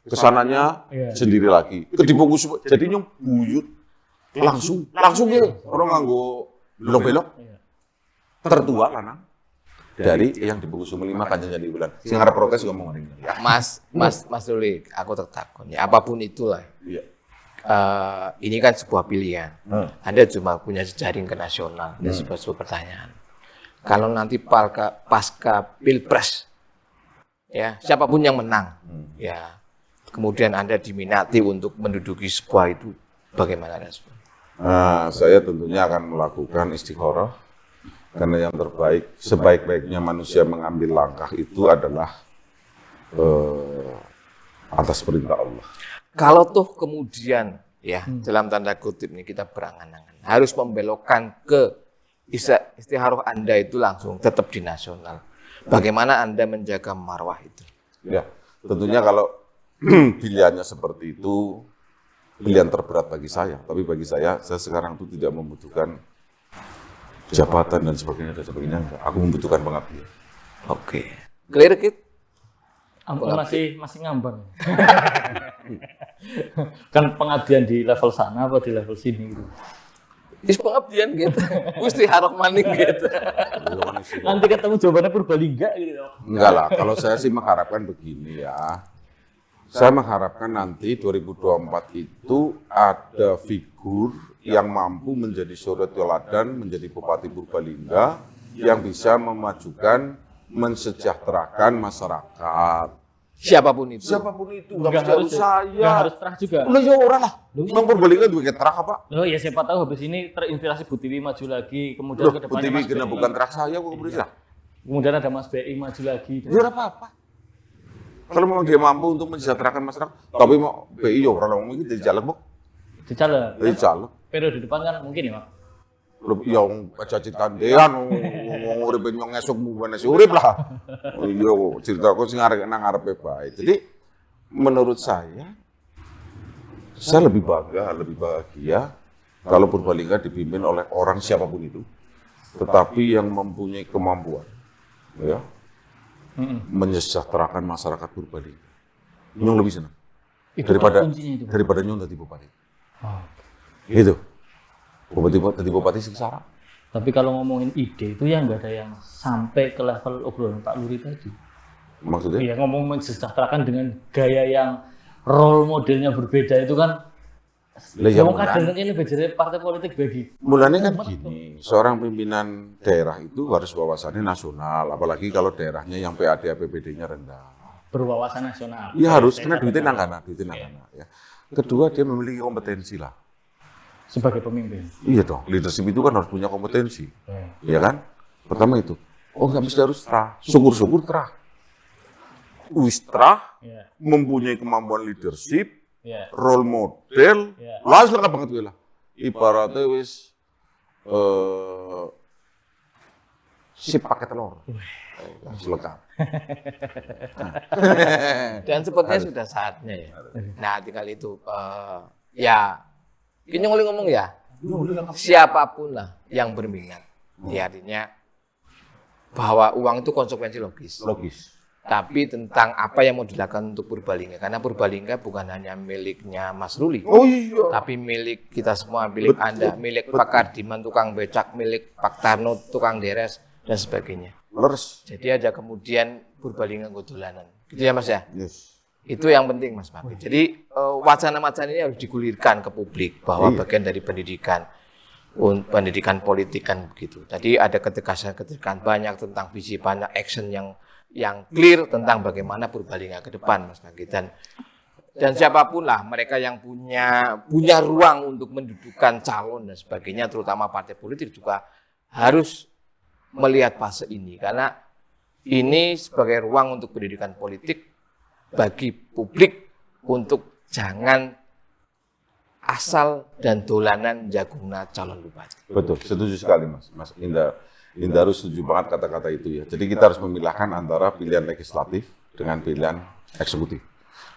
kesananya Iya. sendiri lagi. Kedibungkus jadi nyong buyut langsung ya. Orang nganggo belok-belok. Iya. Tertua lanang dari yang dibungkus 5 kan jadi bulan. Sing arep protes ngomong ngene. Ya. Mas Ruli, aku tertakut ya. Apapun itulah. Iya. Ini kan sebuah pilihan. Anda cuma punya jejaring ke nasional dan sebuah pertanyaan. Kalau nanti pasca pilpres, ya siapapun yang menang, ya kemudian Anda diminati untuk menduduki sebuah itu, bagaimana respon? Nah, saya tentunya akan melakukan istikharah Karena yang terbaik, sebaik-baiknya manusia mengambil langkah itu adalah atas perintah Allah. Kalau toh kemudian ya dalam tanda kutip nih kita berangan-angan harus membelokkan ke istiharoh Anda itu langsung tetap di nasional. Bagaimana Anda menjaga marwah itu? Ya, tentunya kalau pilihannya seperti itu, pilihan terberat bagi saya. Tapi bagi saya sekarang itu tidak membutuhkan jabatan dan sebagainya. Enggak. Aku membutuhkan pengabdian. Oke. Clear Kit? Masih ngambang. Kan pengabdian di level sana apa di level sini gitu. Is pengabdian gitu. Mesti harap maning gitu. Nanti ketemu jawabannya Purbalingga gitu. Enggak lah, kalau saya sih mengharapkan begini ya. Saya mengharapkan nanti 2024 itu ada figur yang mampu menjadi suri teladan, menjadi Bupati Purbalingga yang bisa memajukan, mensejahterakan masyarakat. Siapapun itu. Siapapun itu, nggak harus saya. Nggak harus terah juga. Udah ya orang lah. Memang Purbalingga juga kayak terah apa? Loh ya siapa tahu habis ini terinspirasi Bu Tiwi maju lagi, kemudian Loh, ke depannya Putih Mas kena BI. bukan terah saya, kok berarti Kemudian ada Mas BI maju lagi. ya apa-apa. Kalau memang dia mampu untuk mensejahterakan masyarakat, tapi mau BI ya orang ngomong gitu jadi caleg, Bu. Dicalek. Jadi caleg. Periode depan kan mungkin ya, Mak. Yang cacit kandean, ngomong urip yang esok bukan nasi urip lah. Iya, cerita aku sih ngarep nang ngarepe bae. Jadi menurut saya lebih bangga, lebih bahagia kalau Purbalingga dipimpin oleh orang siapapun itu, tetapi yang mempunyai kemampuan, ya, menyejahterakan masyarakat Purbalingga. Nyong lebih senang daripada nyong tadi bupati. Oh. Gitu. Bupati sengsara. Tapi kalau ngomongin ide itu ya nggak ada yang sampai ke level obrolan Pak Luri tadi. Maksudnya? Iya, ngomong mensejahterakan dengan gaya yang role modelnya berbeda itu kan. Ya, Mau kadang ini beda partai politik bagi. Mulanya kan gini, seorang pimpinan daerah itu harus wawasannya nasional, apalagi kalau daerahnya yang PAD APBD-nya rendah. Berwawasan nasional. Iya harus, karena duitnya nangkana, ya. Kedua dia memiliki kompetensi lah. Sebagai pemimpin. Iya dong, leadership itu kan harus punya kompetensi, ya kan? Pertama itu, nggak mesti harus terah, syukur-syukur terah. Terah, mempunyai kemampuan leadership, role model, lah lengkap banget gue lah. Ibaratnya wis si pakai telur, lengkap. Dan sepertinya sudah saatnya ya. Nah, tinggal itu ya. Ini ngomong ya, siapapun lah yang berminat, ya artinya bahwa uang itu konsekuensi logis. Tapi tentang apa yang mau dilakukan untuk Purbalingga, karena Purbalingga bukan hanya miliknya Mas Ruli, tapi milik kita semua, milik Anda, milik Pak Kardiman tukang becak, milik Pak Tarno tukang deres dan sebagainya. Jadi ada kemudian Purbalingga godolanan, gitu ya Mas ya. Itu yang penting Mas Maki. Jadi wacana-wacana ini harus digulirkan ke publik bahwa bagian dari pendidikan politik kan begitu. Tadi ada ketegasan banyak tentang visi, banyak action yang clear tentang bagaimana Purbalingga ke depan Mas Maki. Dan siapapun lah mereka yang punya ruang untuk mendudukan calon dan sebagainya, terutama partai politik juga harus melihat fase ini karena ini sebagai ruang untuk pendidikan politik bagi publik untuk jangan asal dan dolanan jagungna calon bupati. Betul, setuju sekali Mas Indra harus setuju banget kata-kata itu ya. Jadi kita harus memilahkan antara pilihan legislatif dengan pilihan eksekutif.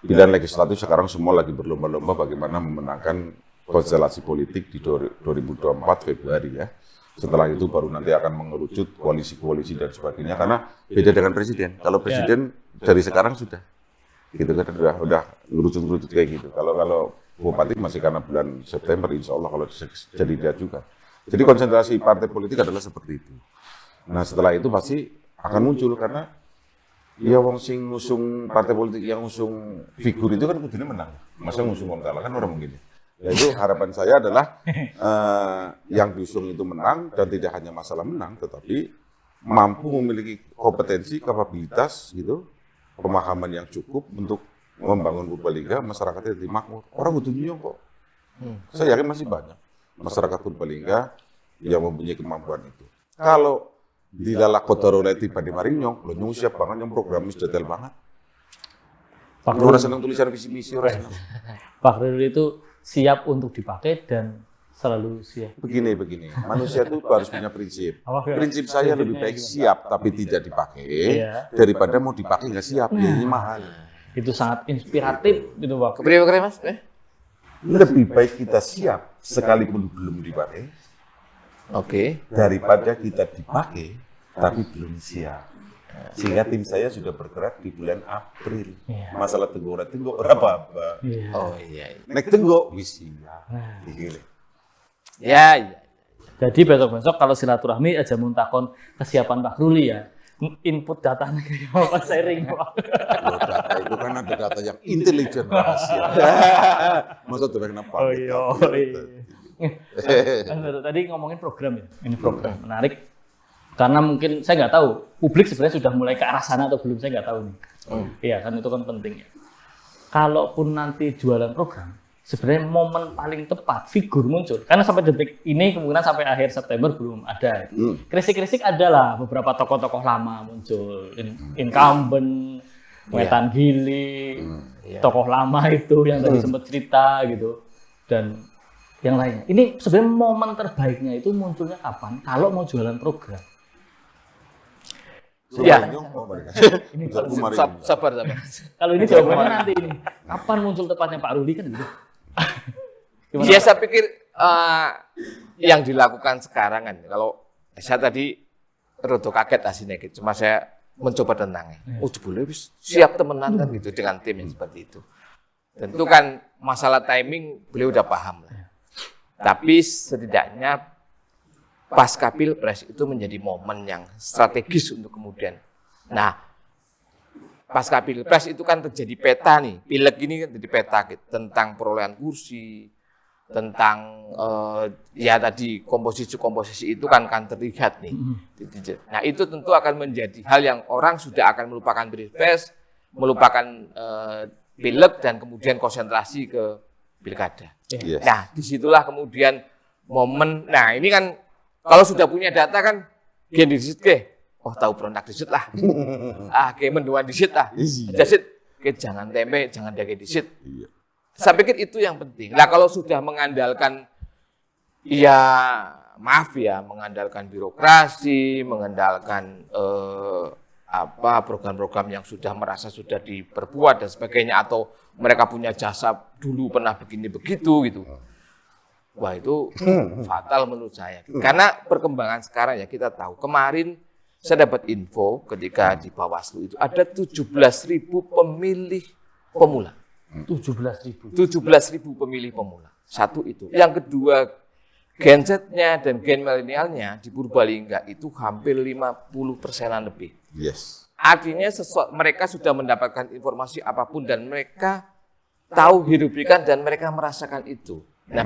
Pilihan legislatif sekarang semua lagi berlomba-lomba bagaimana memenangkan konstelasi politik di 2024 Februari ya. Setelah itu baru nanti akan mengerucut koalisi-koalisi dan sebagainya karena beda dengan presiden. Kalau presiden dari sekarang sudah gitu kan udah ngerucut kayak gitu. Kalau bupati masih karena bulan September insya Allah kalau jadi dia juga. Jadi konsentrasi partai politik adalah seperti itu. Nah setelah itu pasti akan muncul karena ya wong sing ngusung partai politik yang ngusung figur itu kan kudune menang. Masa ngusung wong kalah kan orang mungkin. Ya itu harapan saya adalah yang diusung itu menang dan tidak hanya masalah menang tetapi mampu memiliki kompetensi, kapabilitas gitu. Pemahaman yang cukup untuk membangun Purbalingga, masyarakatnya jadi makmur. Orang butuh nyong kok. Saya yakin masih banyak masyarakat Purbalingga yang mempunyai kemampuan itu. Kalau di lalak kotoroleti pada maringnyong, lo nyong siap banget, nyong programnya detail banget. Pak Orang senang tulisan visi misi orang senang. Pak Ridul itu siap untuk dipakai dan selalu siap. Begini, manusia itu harus punya prinsip. Apa, Kak? Prinsip saya lebih baik siap tapi tidak dipakai Iya. daripada mau dipakai nggak siap, ya ini mahal. Itu sangat inspiratif gitu Pak. Kepriwe Mas? Lebih baik kita siap sekalipun belum dipakai Oke. daripada kita dipakai tapi belum siap. Sehingga tim saya sudah bergerak di bulan April. Iya. Masalah tenggorok apa-apa. Iya. Oh iya. Nek tenggok wis siap. Gile. Ya, iya. Jadi besok-besok kalau silaturahmi aja muntakon kesiapan Pak Ruli ya. Input datanya kayak apa sharing Pak. Loh, data itu kan ada data yang intelijen rahasia. Masa tuh kenapa? Oh iya. Tadi ngomongin program ya. Ini program menarik. Karena mungkin saya nggak tahu publik sebenarnya sudah mulai ke arah sana atau belum, saya nggak tahu nih. Iya kan itu kan penting ya. Kalaupun nanti jualan program, sebenarnya momen paling tepat figur muncul. Karena sampai detik ini kemungkinan sampai akhir September belum ada. Krisik-krisik adalah beberapa tokoh-tokoh lama muncul, incumbent, Wetan Gili, tokoh lama itu yang tadi sempat cerita gitu, dan yang lainnya. Ini sebenarnya momen terbaiknya itu munculnya kapan? Kalau mau jualan program. Ya. Ini Sabar. kalau ini jawabannya nanti ini. Kapan muncul tepatnya Pak Ruli kan gitu. Gimana, Ya Pak? saya pikir yang dilakukan sekarang kan, kalau saya tadi rada kaget aslinya gitu, cuma saya mencoba tenang. Oh jebule wis siap temenan kan gitu dengan tim yang seperti itu. Tentu kan masalah timing beliau udah paham lah. Tapi setidaknya pasca Pilpres itu menjadi momen yang strategis untuk kemudian. Nah, pasca Pilpres itu kan terjadi peta nih, pileg ini kan jadi peta gitu, tentang perolehan kursi, tentang ya tadi komposisi itu kan terlihat nih. Nah itu tentu akan menjadi hal yang orang sudah akan melupakan Pilpres, melupakan pileg dan kemudian konsentrasi ke pilkada. Yes. Nah disitulah kemudian momen, nah ini kan kalau sudah punya data kan gen disit ke, oh tahu produk disit lah, ke menduan disit lah, disit, jangan tempe, jangan daging disit. Iya. Saya pikir itu yang penting. Nah kalau sudah mengandalkan, ya maaf ya, mengandalkan birokrasi, mengandalkan program-program yang sudah merasa sudah diperbuat dan sebagainya, atau mereka punya jasa dulu pernah begini begitu gitu. Wah itu fatal menurut saya. Karena perkembangan sekarang ya kita tahu. Kemarin saya dapat info ketika di Bawaslu itu ada 17.000 pemilih pemula. 17.000. 17.000 pemilih pemula. Satu itu. Yang kedua, Gen Z-nya dan gen milenialnya di Purbalingga itu hampir 50%-an lebih. Yes. Artinya mereka sudah mendapatkan informasi apapun dan mereka tahu hidup pikan dan mereka merasakan itu. Nah,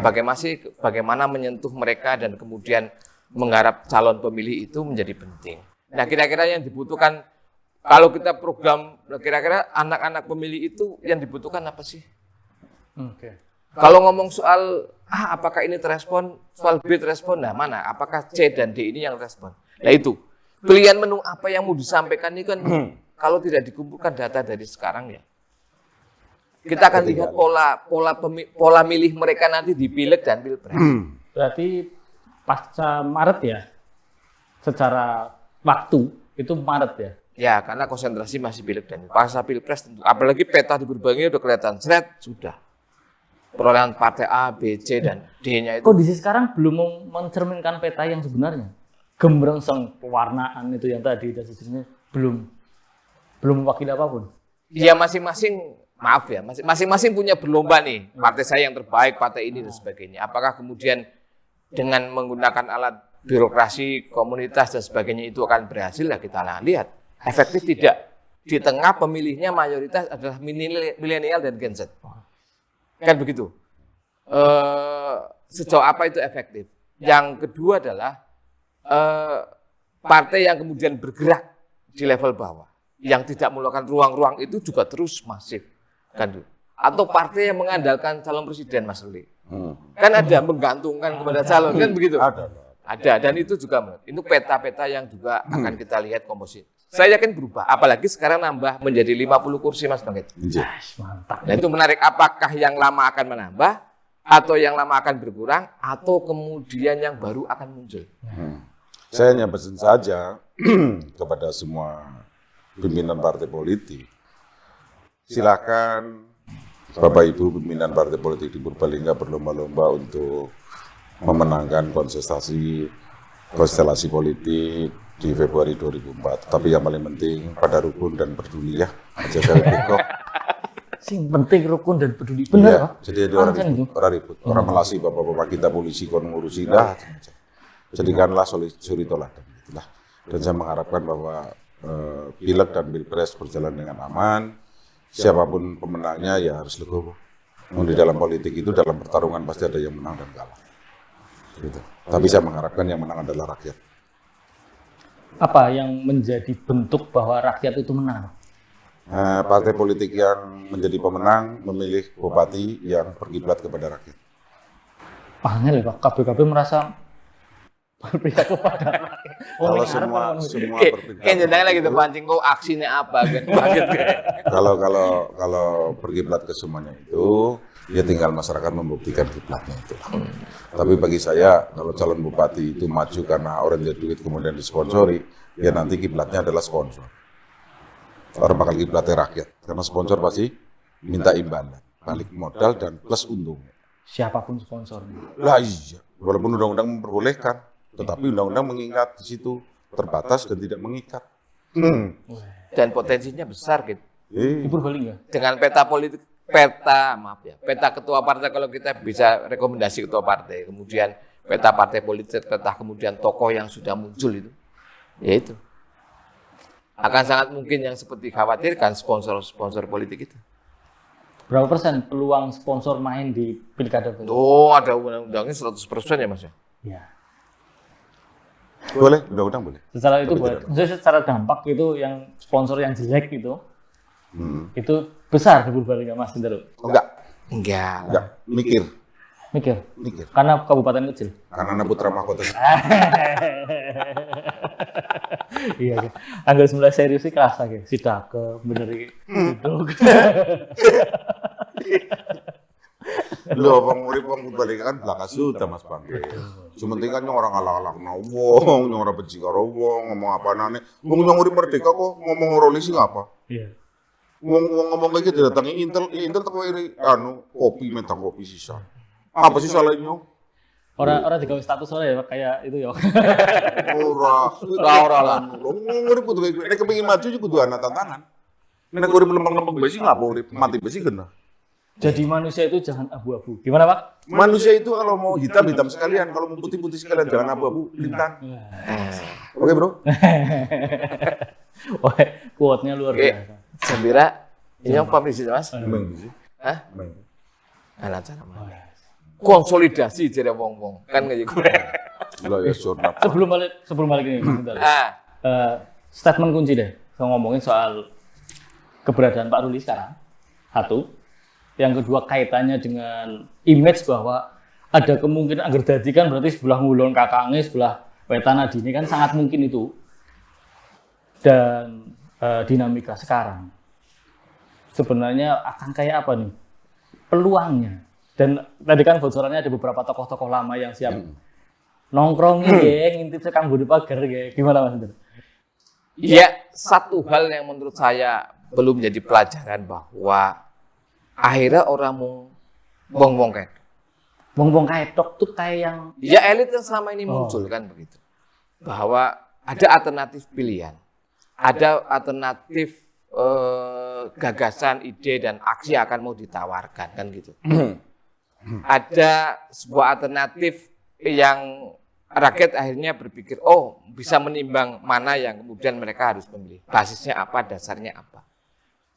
bagaimana menyentuh mereka dan kemudian menggarap calon pemilih itu menjadi penting. Nah, kira-kira yang dibutuhkan kalau kita program, kira-kira anak-anak pemilih itu yang dibutuhkan apa sih? Oke. Kalau ngomong soal apakah ini terespon, soal B terespon, nah mana? Apakah C dan D ini yang respon? Nah itu pilihan menu apa yang mau disampaikan ini kan kalau tidak dikumpulkan data dari sekarang ya. Kita akan lihat pola milih mereka nanti di pileg dan pilpres. Berarti pasca Maret ya, secara waktu itu Maret ya. Ya, karena konsentrasi masih pileg dan pasca pilpres tentu. Apalagi peta di berbagai udah kelihatan seret sudah. Perolehan partai A, B, C dan D-nya itu. Kondisi sekarang belum mencerminkan peta yang sebenarnya. Gemrengseng pewarnaan itu yang tadi dan seterusnya belum mewakili apapun. Ya masing-masing, maaf ya, masing-masing punya berlomba nih. Partai saya yang terbaik, partai ini dan sebagainya. Apakah kemudian dengan menggunakan alat birokrasi, komunitas dan sebagainya itu akan berhasil? Ya kita lihat. Efektif tidak. Di tengah pemilihnya mayoritas adalah milenial dan Gen Z. Kan begitu. Sejauh apa itu efektif? Yang kedua adalah partai yang kemudian bergerak di level bawah, yang tidak melakukan ruang-ruang itu juga terus masif. Kan? Atau partai yang mengandalkan calon presiden, Mas Ruli. Kan ada menggantungkan kepada calon, kan begitu? Ada. Ada, dan itu juga itu peta-peta yang juga akan kita lihat komposisi. Saya yakin berubah, apalagi sekarang nambah menjadi 50 kursi Mas Bangkit. Mantap. Nah itu menarik, apakah yang lama akan menambah, atau yang lama akan berkurang, atau kemudian yang baru akan muncul. Saya hanya pesan saja kepada semua pimpinan partai politik, silakan Bapak Ibu pimpinan partai politik di Purbalingga berlomba-lomba untuk memenangkan konstelasi politik di Februari 2004. Tapi yang paling penting pada rukun dan peduli ya. Aja saya kok. Sing penting rukun dan peduli. Benar, Iya, Pak? jadi ada orang ribut. Orang melasi bapak-bapak kita polisi kon ngurusi dah. Jadikanlah suri toladan gitulah. Dan saya mengharapkan bahwa pileg dan pilpres berjalan dengan aman. Siapapun pemenangnya ya harus legowo. Di dalam politik itu dalam pertarungan pasti ada yang menang dan kalah. Gitu. Tapi saya mengharapkan yang menang adalah rakyat. Apa yang menjadi bentuk bahwa rakyat itu menang? Partai politik yang menjadi pemenang memilih bupati yang berkiblat kepada rakyat. Panggil ya Pak, KBKB merasa berpihak kepada rakyat. Kalau semua berpihak. Kayak jenengan lagi tuh pancing kok aksinya apa kan? Kalau berkiblat ke semuanya itu, ya tinggal masyarakat membuktikan kiblatnya itu. Tapi bagi saya, kalau calon bupati itu maju karena orang jadi duit kemudian disponsori, ya nanti kiblatnya adalah sponsor. Orang bakal kiblatnya rakyat, karena sponsor pasti minta imbalan, balik modal dan plus untung. Siapapun sponsornya. Lah iya, walaupun undang-undang memperbolehkan, tetapi undang-undang mengikat di situ terbatas dan tidak mengikat. Dan potensinya besar gitu. Di Purbalingga. Dengan peta ketua partai, kalau kita bisa rekomendasi ketua partai, kemudian peta partai politik, peta kemudian tokoh yang sudah muncul itu, ya itu akan sangat mungkin yang seperti khawatirkan sponsor politik itu. Berapa persen peluang sponsor main di pilkada? Oh, ada undang-undangnya 100% ya Mas ya? Ya. Boleh, undang-undang boleh. Secara itu maksudnya secara dampak itu yang sponsor yang jelek itu besar di Purbalingga Mas Hendro. Enggak. Mikir. Karena kabupaten kecil. Karena anak putra mahkota. Iya. Anggal mulai serius sih kerasa gitu. Sidake bener iki. Lho, wong urip wong Purbalingga kan blakas sudah Mas Bangke. Cuma penting kan orang ala-ala kena wong, ora benci karo wong, ngomong apa nane. Wong yang urip merdeka kok ngomong rolisi ngapa? Iya. Wong ngomong lagi didatangi Intel teko iri kopi metang kopi sisa. Apa sih salahnya? Orang digawe status ora ya kayak itu ya. Ora lah. Wong urip kudu nek kepengin maju juga kudu ana tantangan. Nek urip lempeng-lempeng besi ngapa urip mati besi kena. Jadi manusia itu jangan abu-abu. Gimana Pak? Manusia itu kalau mau hitam sekalian, kalau mau putih sekalian, jangan abu-abu, lintang. Oke bro. Wah, quote-nya luar biasa. Sembira, ini yang publis itu Mas? Emang sih. Hah? Anak cara mana? Konsolidasi jadi wong-wong kan kayak gitu. Enggak ya jurnal. Sebelum balik ini, statement kunci deh. Saya ngomongin soal keberadaan Pak Ruli sekarang. Satu. Yang kedua kaitannya dengan image bahwa ada kemungkinan agar dadi kan berarti sebelah ngulon kakangnya, sebelah wetan adine kan sangat mungkin itu. Dan dinamika sekarang sebenarnya akan kayak apa nih peluangnya? Dan tadi kan bocorannya ada beberapa tokoh-tokoh lama yang siap nongkrong ngintip sekang budi pagar gimana Mas Hendro? Ya, satu hal yang menurut saya belum jadi pelajaran bahwa akhirnya orang mau bong-bong kayak Bong-bong kaetok tuh kayak yang ya elit yang selama ini muncul kan begitu. Bahwa ada alternatif pilihan. Ada alternatif gagasan, ide dan aksi yang akan mau ditawarkan kan gitu. Ada sebuah alternatif yang rakyat akhirnya berpikir, oh bisa menimbang mana yang kemudian mereka harus memilih. Basisnya apa, dasarnya apa.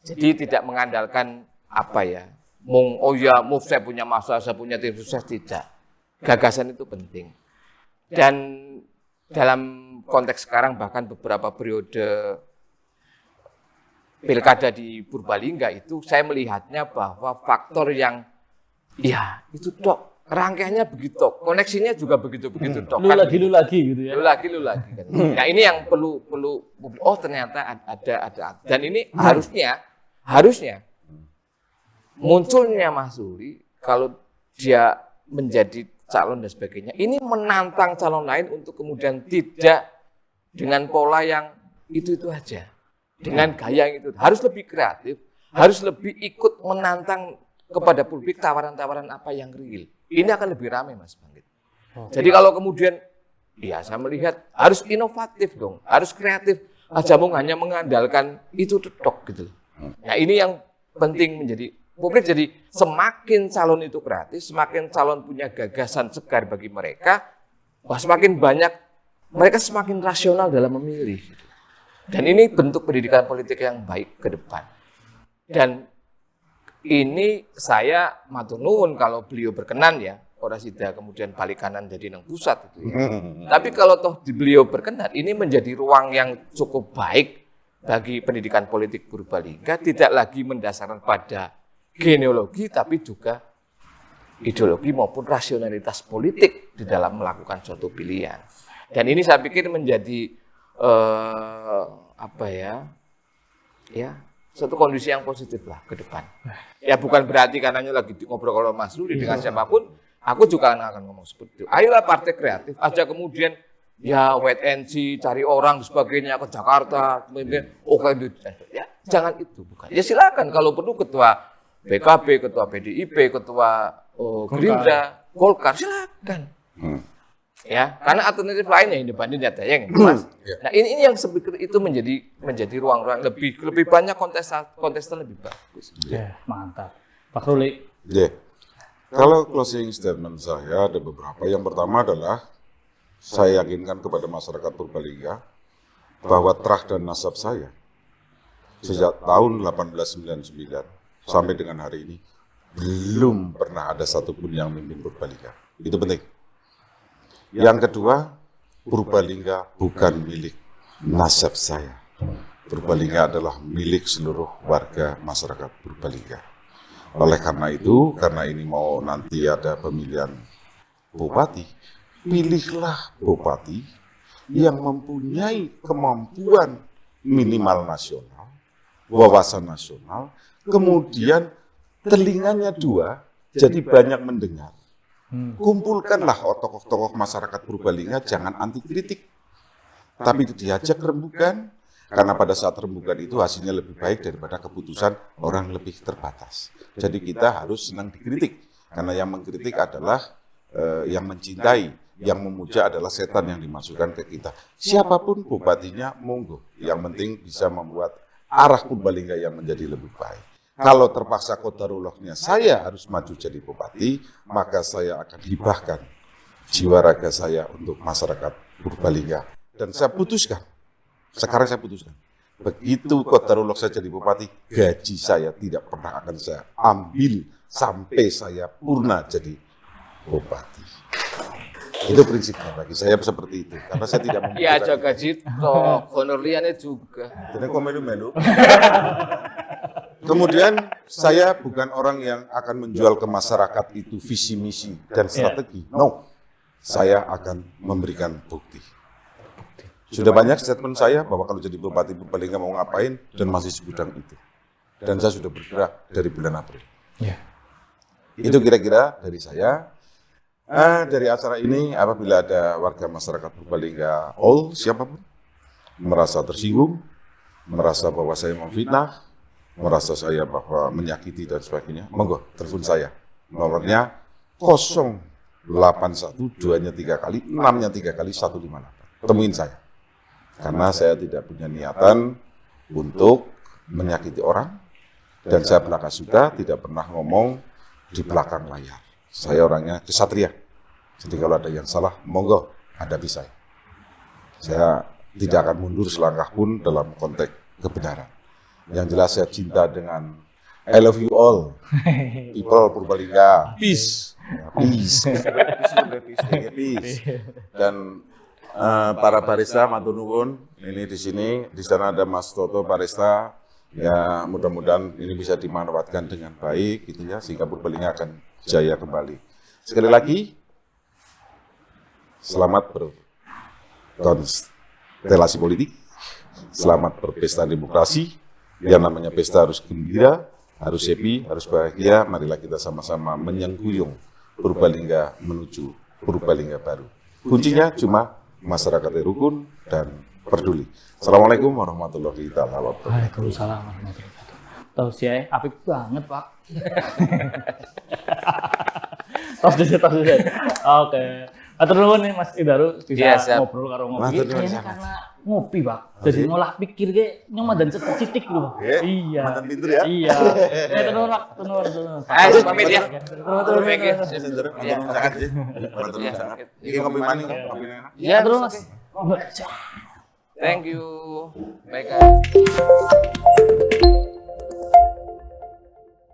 Jadi tidak mengandalkan apa ya, move saya punya masa, saya punya tim sukses, tidak. Gagasan itu penting. Dan dalam konteks sekarang bahkan beberapa periode pilkada di Purbalingga itu saya melihatnya bahwa faktor yang ya itu dok rangkaiannya begitu, koneksinya juga begitu-begitu. Lu lagi gitu ya. Lu lagi kan. Nah ini yang perlu oh ternyata ada dan ini harusnya munculnya Mas Suli kalau dia menjadi calon dan sebagainya, ini menantang calon lain untuk kemudian tidak dengan pola yang itu aja, dengan gaya yang itu, harus lebih kreatif, harus lebih ikut menantang kepada publik tawaran-tawaran apa yang real. Ini akan lebih ramai Mas Bangkit. Jadi kalau kemudian, ya saya melihat harus inovatif dong, harus kreatif. Jamu hanya mengandalkan itu tok gitu. Nah ini yang penting menjadi publik. Jadi semakin calon itu kreatif, semakin calon punya gagasan segar bagi mereka, semakin banyak mereka semakin rasional dalam memilih. Dan ini bentuk pendidikan politik yang baik ke depan. Dan ini saya matur nuwun kalau beliau berkenan ya, ora sida kemudian balik kanan jadi nang pusat itu ya. Tapi kalau toh beliau berkenan, ini menjadi ruang yang cukup baik bagi pendidikan politik Purbalingga, tidak lagi mendasarkan pada genealogi tapi juga ideologi maupun rasionalitas politik di dalam melakukan suatu pilihan. Dan ini saya pikir menjadi suatu kondisi yang positif lah ke depan. Ya bukan berarti karenanya lagi ngobrol kalau Mas Suli dengan siapapun, aku juga akan ngomong seperti itu. Ayolah partai kreatif, aja kemudian ya wait and see, cari orang dan sebagainya ke Jakarta, kemudian ya jangan itu, bukan. Ya silakan kalau perlu ketua PKB, ketua PDIP, ketua Gerindra, Golkar, silakan. Ya, karena alternatif lainnya yang dibanding data yang Mas. Nah, ini yang sebetulnya itu menjadi ruang-ruang lebih banyak kontestan lebih bagus. Mantap. Pak Ruli. Kalau closing statement saya ada beberapa. Yang pertama adalah saya yakinkan kepada masyarakat Purbalingga bahwa terah dan nasab saya sejak tahun 1899 sampai dengan hari ini belum pernah ada satupun yang memimpin Purbalingga. Itu penting. Yang kedua, Purbalingga bukan milik nasab saya. Purbalingga adalah milik seluruh warga masyarakat Purbalingga. Oleh karena itu, karena ini mau nanti ada pemilihan bupati, pilihlah bupati yang mempunyai kemampuan minimal nasional, wawasan nasional, kemudian telinganya dua, jadi banyak mendengar. Kumpulkanlah tokoh-tokoh masyarakat Purbalingga, jangan anti kritik, tapi diajak rembukan, karena pada saat rembukan itu hasilnya lebih baik daripada keputusan orang lebih terbatas. Jadi kita harus senang dikritik, karena yang mengkritik adalah yang mencintai, yang memuja adalah setan yang dimasukkan ke kita. Siapapun bupatinya, monggo. Yang penting bisa membuat arah Purbalingga yang menjadi lebih baik. Kalau terpaksa qadarullah-nya saya harus maju jadi bupati, maka saya akan hibahkan jiwa raga saya untuk masyarakat Purbalingga. Dan saya putuskan, sekarang saya putuskan, begitu qadarullah saya jadi bupati, gaji saya tidak pernah akan saya ambil sampai saya purna jadi bupati. Itu prinsipnya bagi saya seperti itu, karena saya tidak membutuhkan. Iya, aja gaji toh, honor liane juga. Jadi kok melu-melu. Kemudian saya bukan orang yang akan menjual ke masyarakat itu visi misi dan strategi. No, saya akan memberikan bukti. Sudah banyak statement saya bahwa kalau jadi bupati Purbalingga mau ngapain dan masih segudang itu. Dan saya sudah bergerak dari bulan April. Itu kira-kira dari saya. Dari acara ini apabila ada warga masyarakat Purbalingga siapapun merasa tersinggung, merasa bahwa saya memfitnah, merasa saya bahwa menyakiti dan sebagainya, monggo telepon saya. Nomornya 081 2-nya 3 kali, 6-nya 3 kali, 158. Temuin saya. Karena saya tidak punya niatan untuk menyakiti orang, dan saya belaka sudah tidak pernah ngomong di belakang layar. Saya orangnya kesatria. Jadi kalau ada yang salah, monggo hadapi saya. Saya tidak akan mundur selangkah pun dalam konteks kebenaran. Yang jelas saya cinta dengan I love you all, people Purbalingga. Peace. Peace. Peace. Dan para barista matur nuwun, ini di sana ada Mas Toto barista. Ya mudah-mudahan ini bisa dimanfaatkan dengan baik gitu ya, sehingga Purbalingga akan jaya kembali. Sekali lagi, selamat berkonstelasi politik, selamat berpesta demokrasi. Yang namanya pesta harus gembira, harus happy, harus bahagia. Marilah kita sama-sama menyangguyung Purbalingga menuju Purbalingga baru. Kuncinya cuma masyarakat yang rukun dan peduli. Assalamualaikum warahmatullahi wabarakatuh. Waalaikumsalam warahmatullahi wabarakatuh. Tahu sih, apik banget Pak. Tos deh. Oke. Atur nuwun nih Mas Idaru bisa Iya, siap. ngobrol karo ngopi. Matur nuwun Ini sangat. karena ngopi, Pak. Jadi ngolah pikir ge nyoman dan setitik lho. Pak. Oke, Iya. mantan pinter ya. Iya. Atur nuwun, Pak. Atur nuwun. Ayo pamit ya. Turun. Ini kopi manis kan? Kopi enak. Ya, Atur nuwun, Mas. Thank you. Baik.